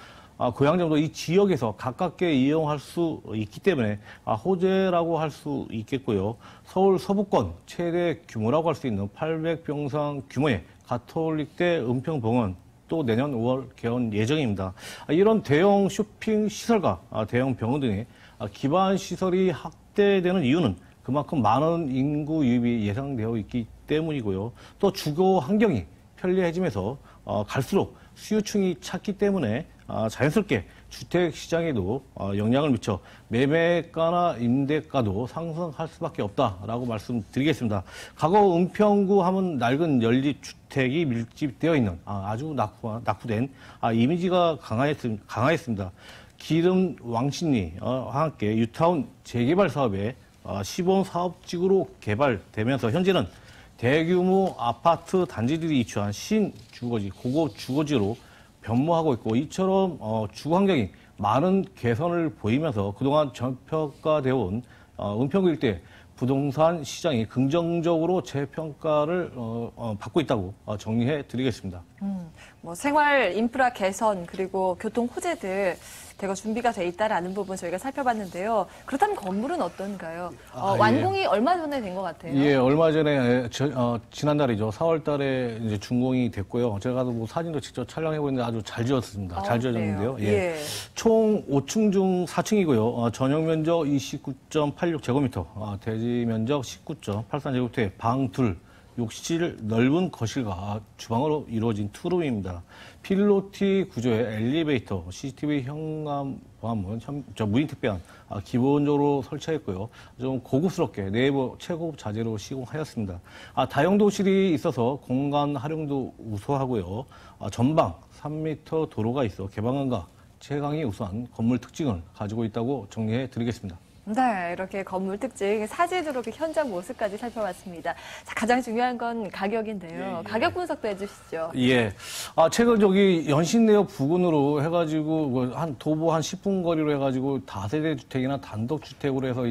고양점도 이 지역에서 가깝게 이용할 수 있기 때문에 호재라고 할 수 있겠고요. 서울 서부권 최대 규모라고 할 수 있는 800병상 규모의 가톨릭대 은평병원 또 내년 5월 개원 예정입니다. 이런 대형 쇼핑 시설과 대형 병원 등의 기반 시설이 확대되는 이유는 그만큼 많은 인구 유입이 예상되어 있기 때문이고요. 또 주거 환경이 편리해지면서 갈수록 수요층이 찼기 때문에 자연스럽게 주택 시장에도 영향을 미쳐 매매가나 임대가도 상승할 수밖에 없다라고 말씀드리겠습니다. 과거 은평구 하면 낡은 연립 주택이 밀집되어 있는 아주 낙후된 이미지가 강화했습니다. 기름 왕십리와 함께 유타운 재개발 사업에 시범 사업지구로 개발되면서 현재는 대규모 아파트 단지들이 입주한 신주거지, 고급 주거지로 변모하고 있고 이처럼 주거 환경이 많은 개선을 보이면서 그동안 저평가되어 온 은평구 일대 부동산 시장이 긍정적으로 재평가를 받고 있다고 정리해 드리겠습니다. 뭐 생활 인프라 개선 그리고 교통 호재들 대거 준비가 돼 있다라는 부분 저희가 살펴봤는데요. 그렇다면 건물은 어떤가요? 완공이 얼마 전에 된 것 같아요. 예, 얼마 전에 지난달이죠. 4월 달에 이제 준공이 됐고요. 제가 뭐 사진도 직접 촬영해 보는데 아주 잘 지었습니다. 잘 지어졌는데요. 예. 예. 총 5층 중 4층이고요. 전용 면적 29.86제곱미터, 대지 면적 19.83제곱미터에 방 둘, 욕실 넓은 거실과 주방으로 이루어진 투룸입니다. 필로티 구조의 엘리베이터, CCTV 현관 보안문, 무인택배함 기본적으로 설치했고요. 좀 고급스럽게 네이버 최고급 자재로 시공하였습니다. 다용도실이 있어서 공간 활용도 우수하고요. 전방 3m 도로가 있어 개방감과 채광이 우수한 건물 특징을 가지고 있다고 정리해 드리겠습니다. 네, 이렇게 건물 특징, 사진으로 이렇게 현장 모습까지 살펴봤습니다. 자, 가장 중요한 건 가격인데요. 가격 분석도 해주시죠. 예. 최근 연신내역 부근으로 해가지고, 도보 한 10분 거리로 해가지고 다세대 주택이나 단독주택으로 해서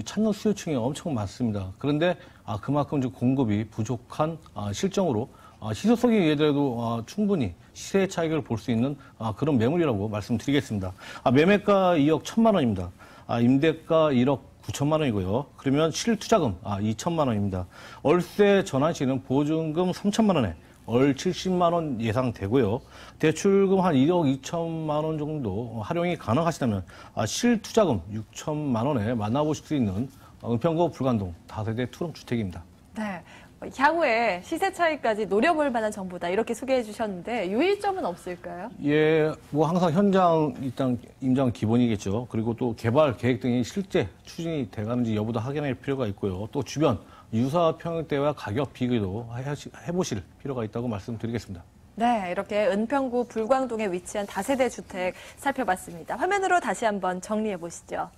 찾는 수요층이 엄청 많습니다. 그런데 그만큼 좀 공급이 부족한 실정으로 희소성에 의해도 충분히 시세 차익을 볼 수 있는 그런 매물이라고 말씀드리겠습니다. 매매가 2억 1천만 원입니다. 임대가 1억 9천만 원이고요. 그러면 실투자금 2천만 원입니다. 월세 전환시는 보증금 3천만 원에 월 70만 원 예상되고요. 대출금 한 1억 2천만 원 정도 활용이 가능하시다면 실투자금 6천만 원에 만나보실 수 있는 은평구 불관동 다세대 투룸 주택입니다. 네. 향후에 시세 차이까지 노려볼 만한 정보다 이렇게 소개해 주셨는데 유의점은 없을까요? 예, 뭐 항상 현장 일단 임장 기본이겠죠. 그리고 또 개발 계획 등이 실제 추진이 돼가는지 여부도 확인할 필요가 있고요. 또 주변 유사 평형대와 가격 비교도 해보실 필요가 있다고 말씀드리겠습니다. 네, 이렇게 은평구 불광동에 위치한 다세대 주택 살펴봤습니다. 화면으로 다시 한번 정리해 보시죠.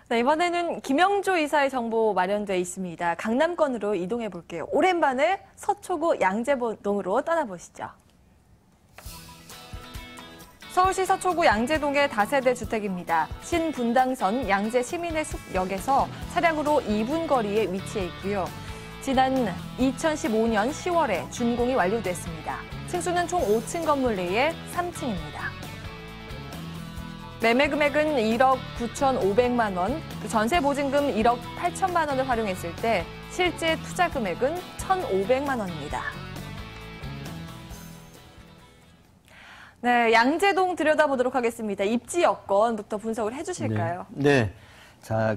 네, 이번에는 김영조 이사의 정보 마련돼 있습니다. 강남권으로 이동해 볼게요. 오랜만에 서초구 양재동으로 떠나보시죠. 서울시 서초구 양재동의 다세대 주택입니다. 신분당선 양재시민의 숲역에서 차량으로 2분 거리에 위치해 있고요. 지난 2015년 10월에 준공이 완료됐습니다. 층수는 총 5층 건물 내에 3층입니다. 매매 금액은 1억 9,500만 원, 전세 보증금 1억 8천만 원을 활용했을 때 실제 투자 금액은 1,500만 원입니다. 네, 양재동 들여다보도록 하겠습니다. 입지 여건부터 분석을 해주실까요? 네. 자,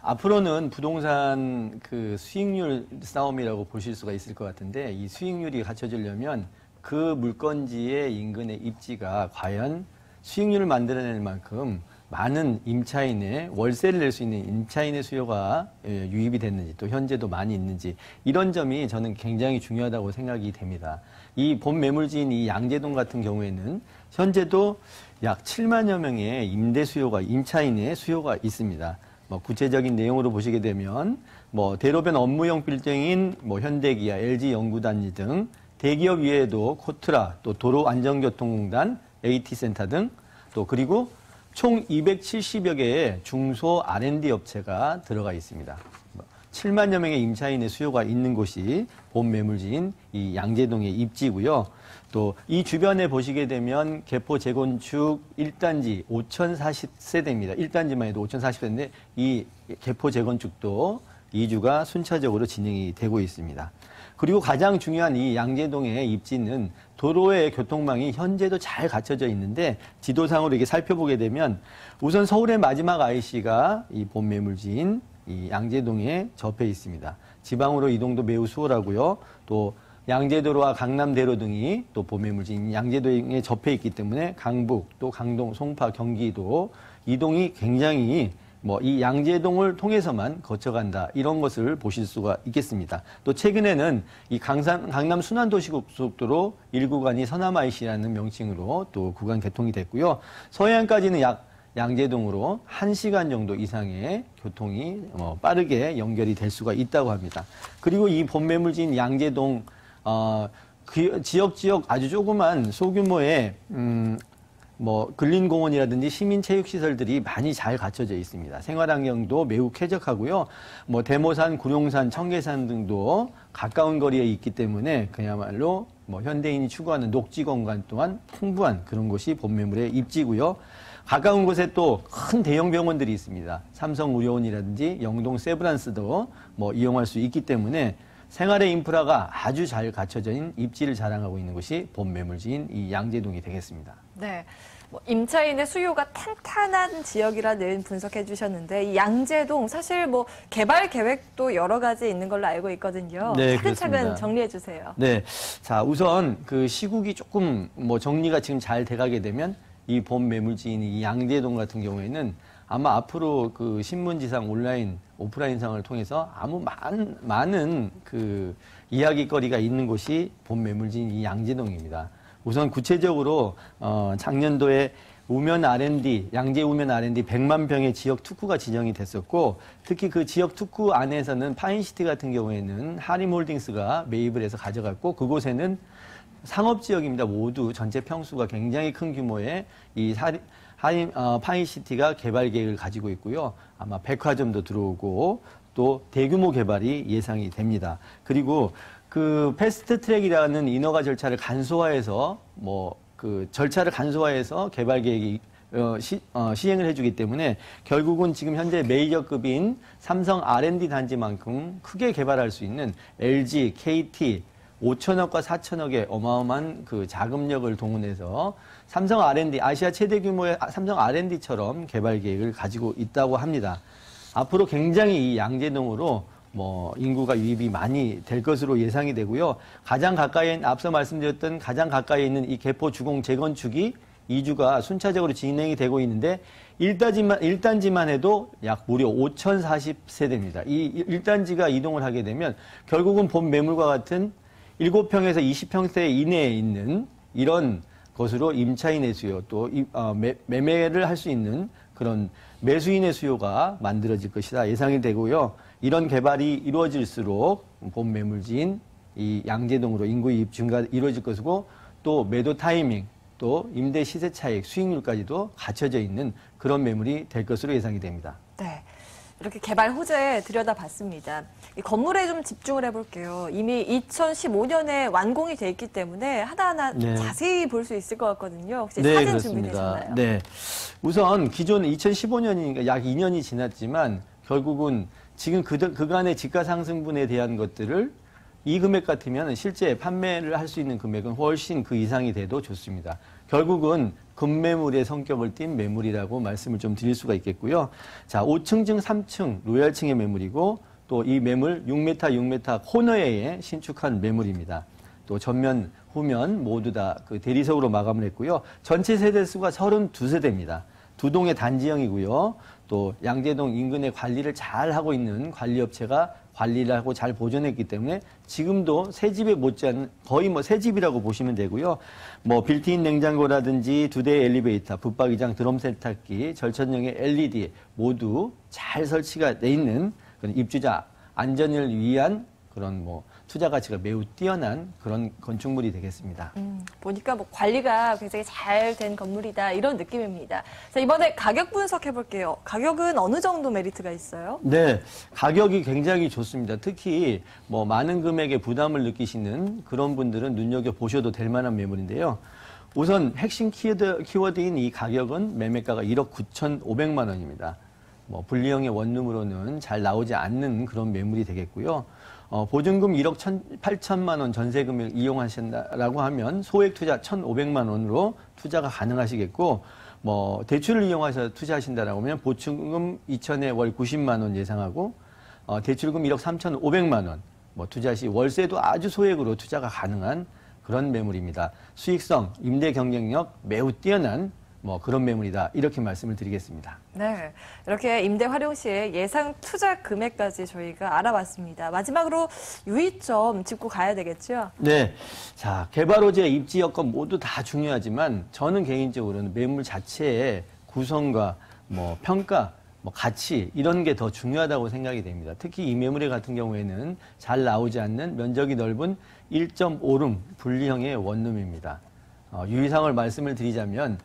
앞으로는 부동산 수익률 싸움이라고 보실 수가 있을 것 같은데, 이 수익률이 갖춰지려면 그 물건지의 인근의 입지가 과연 수익률을 만들어낼 만큼 많은 임차인의 월세를 낼 수 있는 임차인의 수요가 유입이 됐는지 또 현재도 많이 있는지 이런 점이 저는 굉장히 중요하다고 생각이 됩니다. 이 본 매물지인 이 양재동 같은 경우에는 현재도 약 7만여 명의 임대 수요가 임차인의 수요가 있습니다. 뭐 구체적인 내용으로 보시게 되면 뭐 대로변 업무용 빌딩인 뭐 현대기아, LG 연구단지 등 대기업 외에도 코트라, 또 도로안전교통공단, AT센터 등 또 그리고 총 270여 개의 중소 R&D 업체가 들어가 있습니다. 7만여 명의 임차인의 수요가 있는 곳이 본 매물지인 이 양재동의 입지고요. 또 이 주변에 보시게 되면 개포 재건축 1단지 5,040세대입니다. 1단지만 해도 5,040세대인데 이 개포 재건축도 2주가 순차적으로 진행이 되고 있습니다. 그리고 가장 중요한 이 양재동의 입지는 도로의 교통망이 현재도 잘 갖춰져 있는데 지도상으로 이렇게 살펴보게 되면 우선 서울의 마지막 IC가 이 본 매물지인 이 양재동에 접해 있습니다. 지방으로 이동도 매우 수월하고요. 또 양재도로와 강남대로 등이 또 본 매물지인 양재동에 접해 있기 때문에 강북, 또 강동, 송파, 경기도 이동이 굉장히 이 양재동을 통해서만 거쳐간다 이런 것을 보실 수가 있겠습니다. 또 최근에는 이 강남 순환도시고속도로 1구간이 서남 IC라는 명칭으로 또 구간 개통이 됐고요. 서해안까지는 약 양재동으로 1시간 정도 이상의 교통이 빠르게 연결이 될 수가 있다고 합니다. 그리고 이 본 매물지인 양재동 그 지역 아주 조그만 소규모의 근린공원이라든지 시민체육시설들이 많이 잘 갖춰져 있습니다. 생활환경도 매우 쾌적하고요. 대모산, 구룡산, 청계산 등도 가까운 거리에 있기 때문에 그야말로 현대인이 추구하는 녹지공간 또한 풍부한 그런 곳이 본 매물의 입지고요. 가까운 곳에 또 큰 대형 병원들이 있습니다. 삼성의료원이라든지 영동 세브란스도 이용할 수 있기 때문에 생활의 인프라가 아주 잘 갖춰져 있는 입지를 자랑하고 있는 곳이 본 매물지인 이 양재동이 되겠습니다. 네. 임차인의 수요가 탄탄한 지역이라는 분석해 주셨는데 이 양재동 사실 개발 계획도 여러 가지 있는 걸로 알고 있거든요. 네, 차근차근 그렇습니다. 정리해 주세요. 네. 자, 우선 그 시국이 조금 정리가 지금 잘 돼가게 되면 이 본 매물지인 이 양재동 같은 경우에는 아마 앞으로 그 신문지상 온라인 오프라인상을 통해서 많은 그 이야기거리가 있는 곳이 본 매물지인 이 양재동입니다. 우선 구체적으로 작년도에 우면 R&D, 양재 우면 R&D 100만 평의 지역 특구가 지정이 됐었고 특히 그 지역 특구 안에서는 파인시티 같은 경우에는 하림홀딩스가 매입을 해서 가져갔고 그곳에는 상업지역입니다. 모두 전체 평수가 굉장히 큰 규모의 이 파인시티가 개발 계획을 가지고 있고요. 아마 백화점도 들어오고 또 대규모 개발이 예상이 됩니다. 그리고 그 패스트 트랙이라는 인허가 절차를 간소화해서 절차를 간소화해서 개발 계획이 시행을 해주기 때문에 결국은 지금 현재 메이저급인 삼성 R&D 단지만큼 크게 개발할 수 있는 LG, KT 5천억과 4천억의 어마어마한 그 자금력을 동원해서 삼성 R&D, 아시아 최대 규모의 삼성 R&D처럼 개발 계획을 가지고 있다고 합니다. 앞으로 굉장히 이 양재동으로 인구가 유입이 많이 될 것으로 예상이 되고요. 앞서 말씀드렸던 가장 가까이에 있는 이 개포 주공 재건축이 2주가 순차적으로 진행이 되고 있는데 1단지만 해도 약 무려 5,040세대입니다. 이 1단지가 이동을 하게 되면 결국은 본 매물과 같은 7평에서 20평대 이내에 있는 이런 것으로 임차인의 수요 또 매매를 할 수 있는 그런 매수인의 수요가 만들어질 것이다 예상이 되고요. 이런 개발이 이루어질수록 본 매물지인 이 양재동으로 인구 유입 증가 이루어질 것이고 또 매도 타이밍 또 임대 시세 차익 수익률까지도 갖춰져 있는 그런 매물이 될 것으로 예상이 됩니다. 네. 이렇게 개발 호재 들여다봤습니다. 이 건물에 좀 집중을 해볼게요. 이미 2015년에 완공이 돼 있기 때문에 하나하나 네. 자세히 볼 수 있을 것 같거든요. 혹시 네, 사진 그렇습니다. 준비되셨나요? 네. 우선 기존 2015년이니까 약 2년이 지났지만 결국은 지금 그간의 집가 상승분에 대한 것들을 이 금액 같으면 실제 판매를 할 수 있는 금액은 훨씬 그 이상이 돼도 좋습니다. 결국은 급매물의 성격을 띤 매물이라고 말씀을 좀 드릴 수가 있겠고요. 자, 5층, 3층 로얄층의 매물이고 또 이 매물 6m 코너에 신축한 매물입니다. 또 전면, 후면 모두 다 그 대리석으로 마감을 했고요. 전체 세대수가 32세대입니다. 두 동의 단지형이고요. 또 양재동 인근의 관리를 잘 하고 있는 관리업체가 관리를 하고 잘 보존했기 때문에 지금도 새 집에 못지않은 거의 뭐 새 집이라고 보시면 되고요. 뭐 빌트인 냉장고라든지 2대의 엘리베이터, 붙박이장, 드럼 세탁기, 절천형의 LED 모두 잘 설치가 돼 있는 그런 입주자 안전을 위한 그런 뭐 투자 가치가 매우 뛰어난 그런 건축물이 되겠습니다. 보니까 뭐 관리가 굉장히 잘 된 건물이다 이런 느낌입니다. 자, 이번에 가격 분석해 볼게요. 가격은 어느 정도 메리트가 있어요? 네, 가격이 굉장히 좋습니다. 특히 뭐 많은 금액의 부담을 느끼시는 그런 분들은 눈여겨 보셔도 될 만한 매물인데요. 우선 핵심 키워드인 이 가격은 매매가가 1억 9,500만 원입니다. 뭐 분리형의 원룸으로는 잘 나오지 않는 그런 매물이 되겠고요. 보증금 1억 8천만 원 전세금을 이용하신다라고 하면 소액 투자 1,500만 원으로 투자가 가능하시겠고, 뭐 대출을 이용해서 투자하신다라고 하면 보증금 2천에 월 90만 원 예상하고, 대출금 1억 3,500만 원, 뭐 투자 시 월세도 아주 소액으로 투자가 가능한 그런 매물입니다. 수익성, 임대 경쟁력 매우 뛰어난 뭐 그런 매물이다 이렇게 말씀을 드리겠습니다. 네, 이렇게 임대 활용 시에 예상 투자 금액까지 저희가 알아봤습니다. 마지막으로 유의점 짚고 가야 되겠죠? 네, 자 개발호재, 입지 여건 모두 다 중요하지만 저는 개인적으로는 매물 자체의 구성과 뭐 평가, 뭐 가치 이런 게 더 중요하다고 생각이 됩니다. 특히 이 매물의 같은 경우에는 잘 나오지 않는 면적이 넓은 1.5룸 분리형의 원룸입니다. 유의사항을 말씀을 드리자면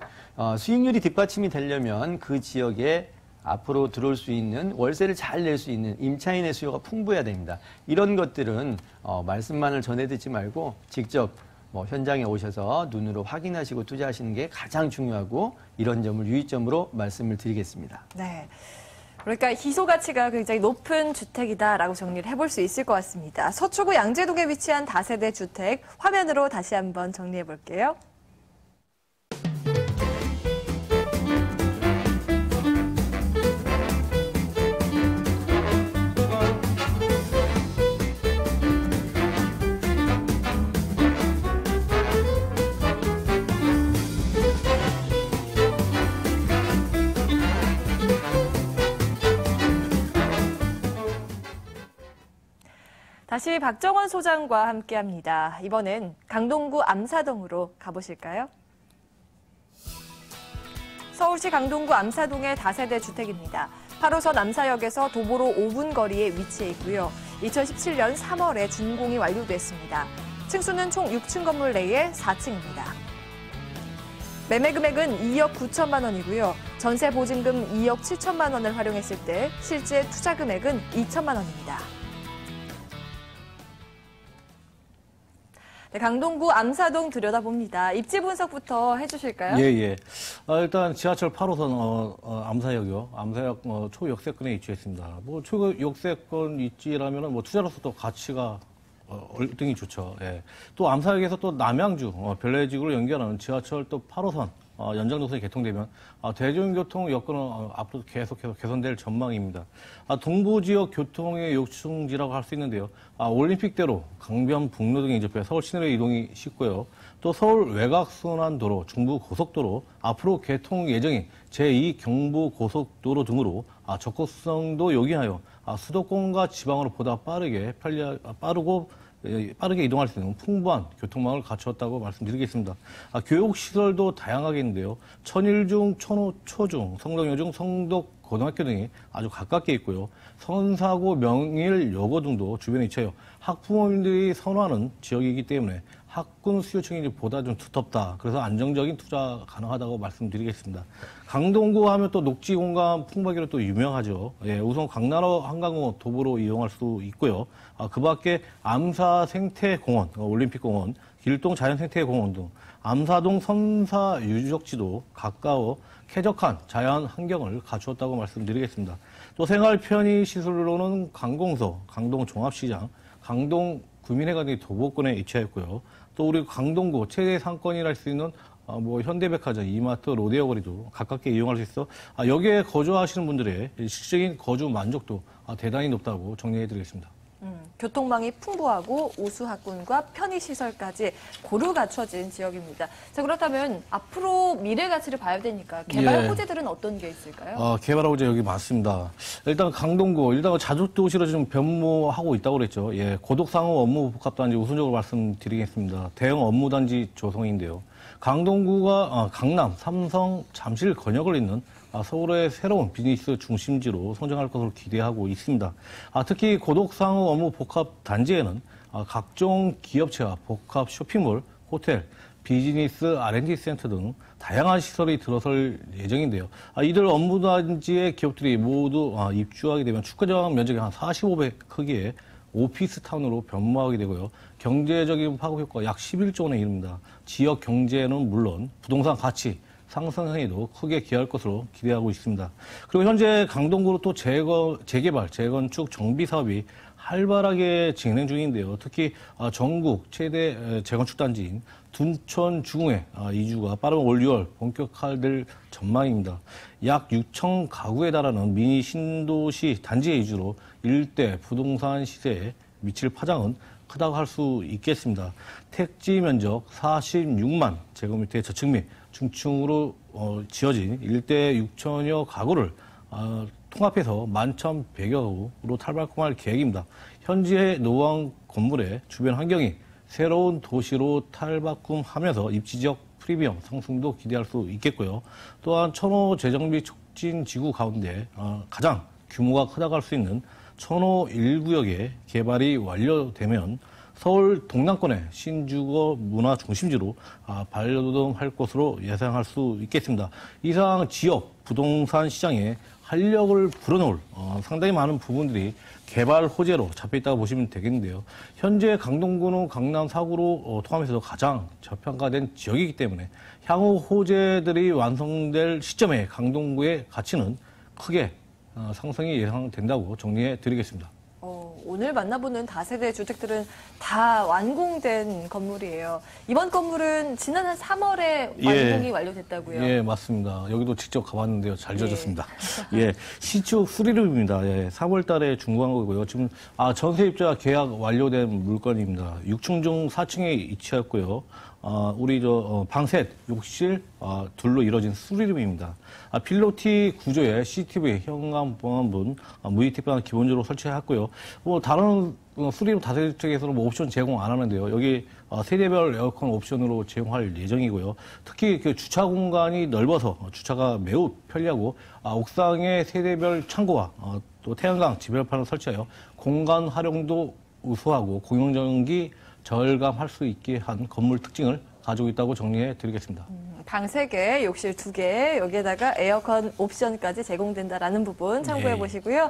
수익률이 뒷받침이 되려면 그 지역에 앞으로 들어올 수 있는 월세를 잘 낼 수 있는 임차인의 수요가 풍부해야 됩니다. 이런 것들은 말씀만을 전해 듣지 말고 직접 뭐 현장에 오셔서 눈으로 확인하시고 투자하시는 게 가장 중요하고 이런 점을 유의점으로 말씀을 드리겠습니다. 네. 그러니까 희소 가치가 굉장히 높은 주택이다라고 정리를 해볼 수 있을 것 같습니다. 서초구 양재동에 위치한 다세대 주택 화면으로 다시 한번 정리해 볼게요. 다시 박정원 소장과 함께합니다. 이번엔 강동구 암사동으로 가보실까요? 서울시 강동구 암사동의 다세대 주택입니다. 8호선 암사역에서 도보로 5분 거리에 위치해 있고요. 2017년 3월에 준공이 완료됐습니다. 층수는 총 6층 건물 내에 4층입니다. 매매 금액은 2억 9천만 원이고요. 전세 보증금 2억 7천만 원을 활용했을 때 실제 투자 금액은 2천만 원입니다. 네, 강동구 암사동 들여다봅니다. 입지 분석부터 해주실까요? 예. 일단 지하철 8호선 암사역이요. 암사역 초역세권에 위치했습니다. 뭐 초역세권 입지라면은 뭐 투자로서 또 가치가 월등히 좋죠. 예. 또 암사역에서 또 남양주 별내지구로 연결하는 지하철 또 8호선 연장 노선이 개통되면 대중교통 여건은 앞으로 계속해서 개선될 전망입니다. 동부 지역 교통의 요충지라고 할 수 있는데요. 올림픽대로, 강변북로 등에 인접해 서울 시내로 이동이 쉽고요. 또 서울 외곽순환도로, 중부고속도로, 앞으로 개통 예정인 제2 경부고속도로 등으로 접근성도 요긴하여 수도권과 지방으로 보다 빠르게 이동할 수 있는 풍부한 교통망을 갖추었다고 말씀드리겠습니다. 교육시설도 다양하게 있는데요. 천일중, 천호초중, 성덕여중, 성덕고등학교 등이 아주 가깝게 있고요. 선사고, 명일여고 등도 주변에 위치하여 학부모님들이 선호하는 지역이기 때문에 학군 수요층이 보다 좀 두텁다. 그래서 안정적인 투자 가능하다고 말씀드리겠습니다. 강동구 하면 또 녹지 공간 풍부하기로 또 유명하죠. 예, 우선 강나라 한강공원 도보로 이용할 수 있고요. 그 밖에 암사 생태공원, 올림픽공원, 길동 자연생태공원 등 암사동 선사 유적지도 가까워 쾌적한 자연 환경을 갖추었다고 말씀드리겠습니다. 또 생활 편의 시설로는 강공서, 강동 종합시장, 강동 구민회관 등이 도보권에 위치하였고요. 또 우리 강동구 최대 상권이라 할 수 있는 현대백화점, 이마트, 롯데어 거리도 가깝게 이용할 수 있어 여기에 거주하시는 분들의 실질적인 거주 만족도 대단히 높다고 정리해드리겠습니다. 교통망이 풍부하고 우수학군과 편의시설까지 고루 갖춰진 지역입니다. 자, 그렇다면 앞으로 미래 가치를 봐야 되니까 개발 예. 호재들은 어떤 게 있을까요? 개발 호재 여기 많습니다. 일단 강동구, 일단 자주도시로 지금 변모하고 있다고 그랬죠. 예, 고독상호 업무 복합단지 우선적으로 말씀드리겠습니다. 대형 업무단지 조성인데요. 강동구가 강남, 삼성, 잠실 권역을 잇는 서울의 새로운 비즈니스 중심지로 성장할 것으로 기대하고 있습니다. 특히 고독상호 업무 복합 단지에는 각종 기업체와 복합 쇼핑몰, 호텔, 비즈니스 R&D 센터 등 다양한 시설이 들어설 예정인데요. 이들 업무단지의 기업들이 모두 입주하게 되면 축구장 면적이 한 45배 크기의 오피스타운으로 변모하게 되고요. 경제적인 파급 효과가 약 11조 원에 이릅니다. 지역 경제는 물론 부동산 가치 상승에도 크게 기여할 것으로 기대하고 있습니다. 그리고 현재 강동구로 또 재개발, 재건축, 정비 사업이 활발하게 진행 중인데요. 특히 전국 최대 재건축 단지인 둔촌 주공의 이주가 빠른 올 6월 본격화될 전망입니다. 약 6천 가구에 달하는 미니 신도시 단지의 이주로 일대 부동산 시세에 미칠 파장은 크다고 할 수 있겠습니다. 택지 면적 46만 제곱미터의 저층 및 중층으로 지어진 일대 6천여 가구를 통합해서 11,100여 가구로 탈바꿈할 계획입니다. 현재 노후한 건물의 주변 환경이 새로운 도시로 탈바꿈하면서 입지적 프리미엄 상승도 기대할 수 있겠고요. 또한 천호 재정비 촉진 지구 가운데 가장 규모가 크다고 할 수 있는 천호 1구역의 개발이 완료되면 서울 동남권의 신주거 문화 중심지로 발돋움할 것으로 예상할 수 있겠습니다. 이상 지역 부동산 시장에 활력을 불어넣을 상당히 많은 부분들이 개발 호재로 잡혀있다고 보시면 되겠는데요. 현재 강동구는 강남 4구로 통합해서 가장 저평가된 지역이기 때문에 향후 호재들이 완성될 시점에 강동구의 가치는 크게 상승이 예상된다고 정리해 드리겠습니다. 오늘 만나보는 다세대 주택들은 다 완공된 건물이에요. 이번 건물은 지난해 3월에 완공이 완료됐다고요? 예, 맞습니다. 여기도 직접 가봤는데요. 잘 지어졌습니다. 예, 시축 수리룸입니다. 예, 3월 달에 준공한 거고요. 지금 전세입자 계약 완료된 물건입니다. 6층 중 4층에 위치했고요. 우리 방셋, 욕실 둘로 이루어진 수리룸입니다. 필로티 구조의 CCTV, 현관 보안문, VTP는 기본적으로 설치했고요. 다른 수리룸 다세대 쪽에서는 옵션 제공 안 하는데요. 여기 세대별 에어컨 옵션으로 제공할 예정이고요. 특히 그 주차 공간이 넓어서 주차가 매우 편리하고 옥상에 세대별 창고와 또 태양광 지별판을 설치하여 공간 활용도 우수하고 공용전기 절감할 수 있게 한 건물 특징을 가지고 있다고 정리해 드리겠습니다. 방 3개, 욕실 2개, 여기에다가 에어컨 옵션까지 제공된다라는 부분 참고해 보시고요.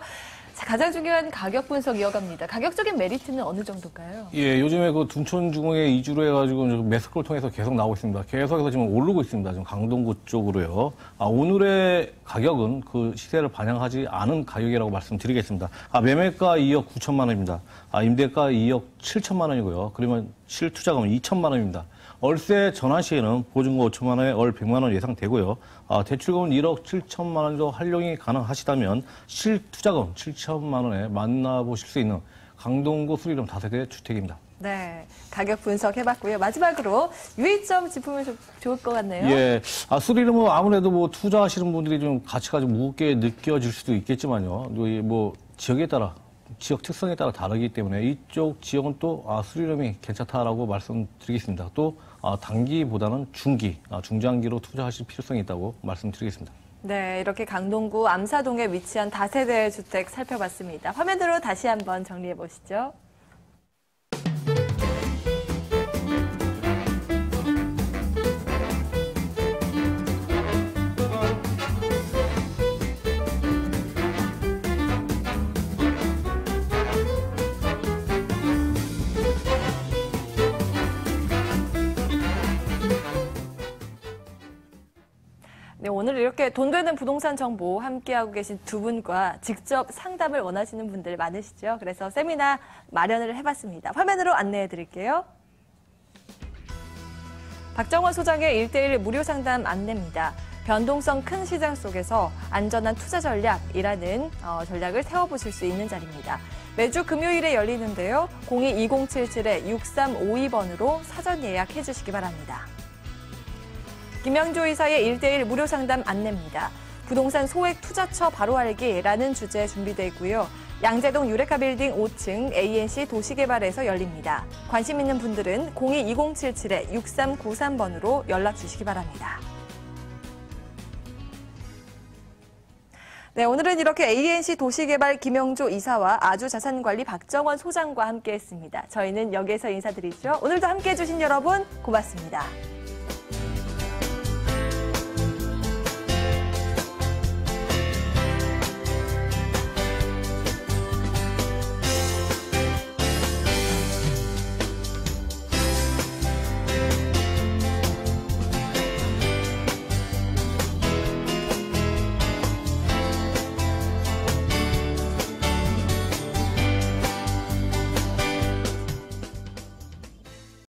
자, 가장 중요한 가격 분석 이어갑니다. 가격적인 메리트는 어느 정도일까요? 예, 요즘에 그 둔촌 주공에 이주를 해가지고 매스크를 통해서 계속 나오고 있습니다. 계속해서 지금 오르고 있습니다. 지금 강동구 쪽으로요. 오늘의 가격은 그 시세를 반영하지 않은 가격이라고 말씀드리겠습니다. 매매가 2억 9천만 원입니다. 임대가 2억 7천만 원이고요. 그러면 실투자금은 2천만 원입니다. 월세 전환 시에는 보증금 5천만 원에 월 100만 원 예상되고요. 대출금은 1억 7천만 원 정도 활용이 가능하시다면 실투자금 7천만 원에 만나보실 수 있는 강동구 수리룸 다세대 주택입니다. 네, 가격 분석해봤고요. 마지막으로 유의점 짚으면 좀 좋을 것 같네요. 예, 수리룸은 아무래도 투자하시는 분들이 좀 가치가 좀 무겁게 느껴질 수도 있겠지만요. 지역에 따라 지역 특성에 따라 다르기 때문에 이쪽 지역은 또 수리룸이 괜찮다라고 말씀드리겠습니다. 또 단기보다는 중기, 중장기로 투자하실 필요성이 있다고 말씀드리겠습니다. 네, 이렇게 강동구 암사동에 위치한 다세대 주택 살펴봤습니다. 화면으로 다시 한번 정리해 보시죠. 네, 오늘 이렇게 돈 되는 부동산 정보 함께하고 계신 두 분과 직접 상담을 원하시는 분들 많으시죠? 그래서 세미나 마련을 해봤습니다. 화면으로 안내해 드릴게요. 박정원 소장의 1:1 무료 상담 안내입니다. 변동성 큰 시장 속에서 안전한 투자 전략이라는 전략을 세워보실 수 있는 자리입니다. 매주 금요일에 열리는데요. 02-2077-6352번으로 사전 예약해 주시기 바랍니다. 김양조 이사의 1:1 무료 상담 안내입니다. 부동산 소액 투자처 바로 알기라는 주제 준비되어 있고요. 양재동 유레카 빌딩 5층 ANC 도시개발에서 열립니다. 관심 있는 분들은 02-2077-6393번으로 연락 주시기 바랍니다. 네, 오늘은 이렇게 ANC 도시개발 김영조 이사와 아주자산관리 박정원 소장과 함께했습니다. 저희는 여기서 인사드리죠. 오늘도 함께해 주신 여러분 고맙습니다.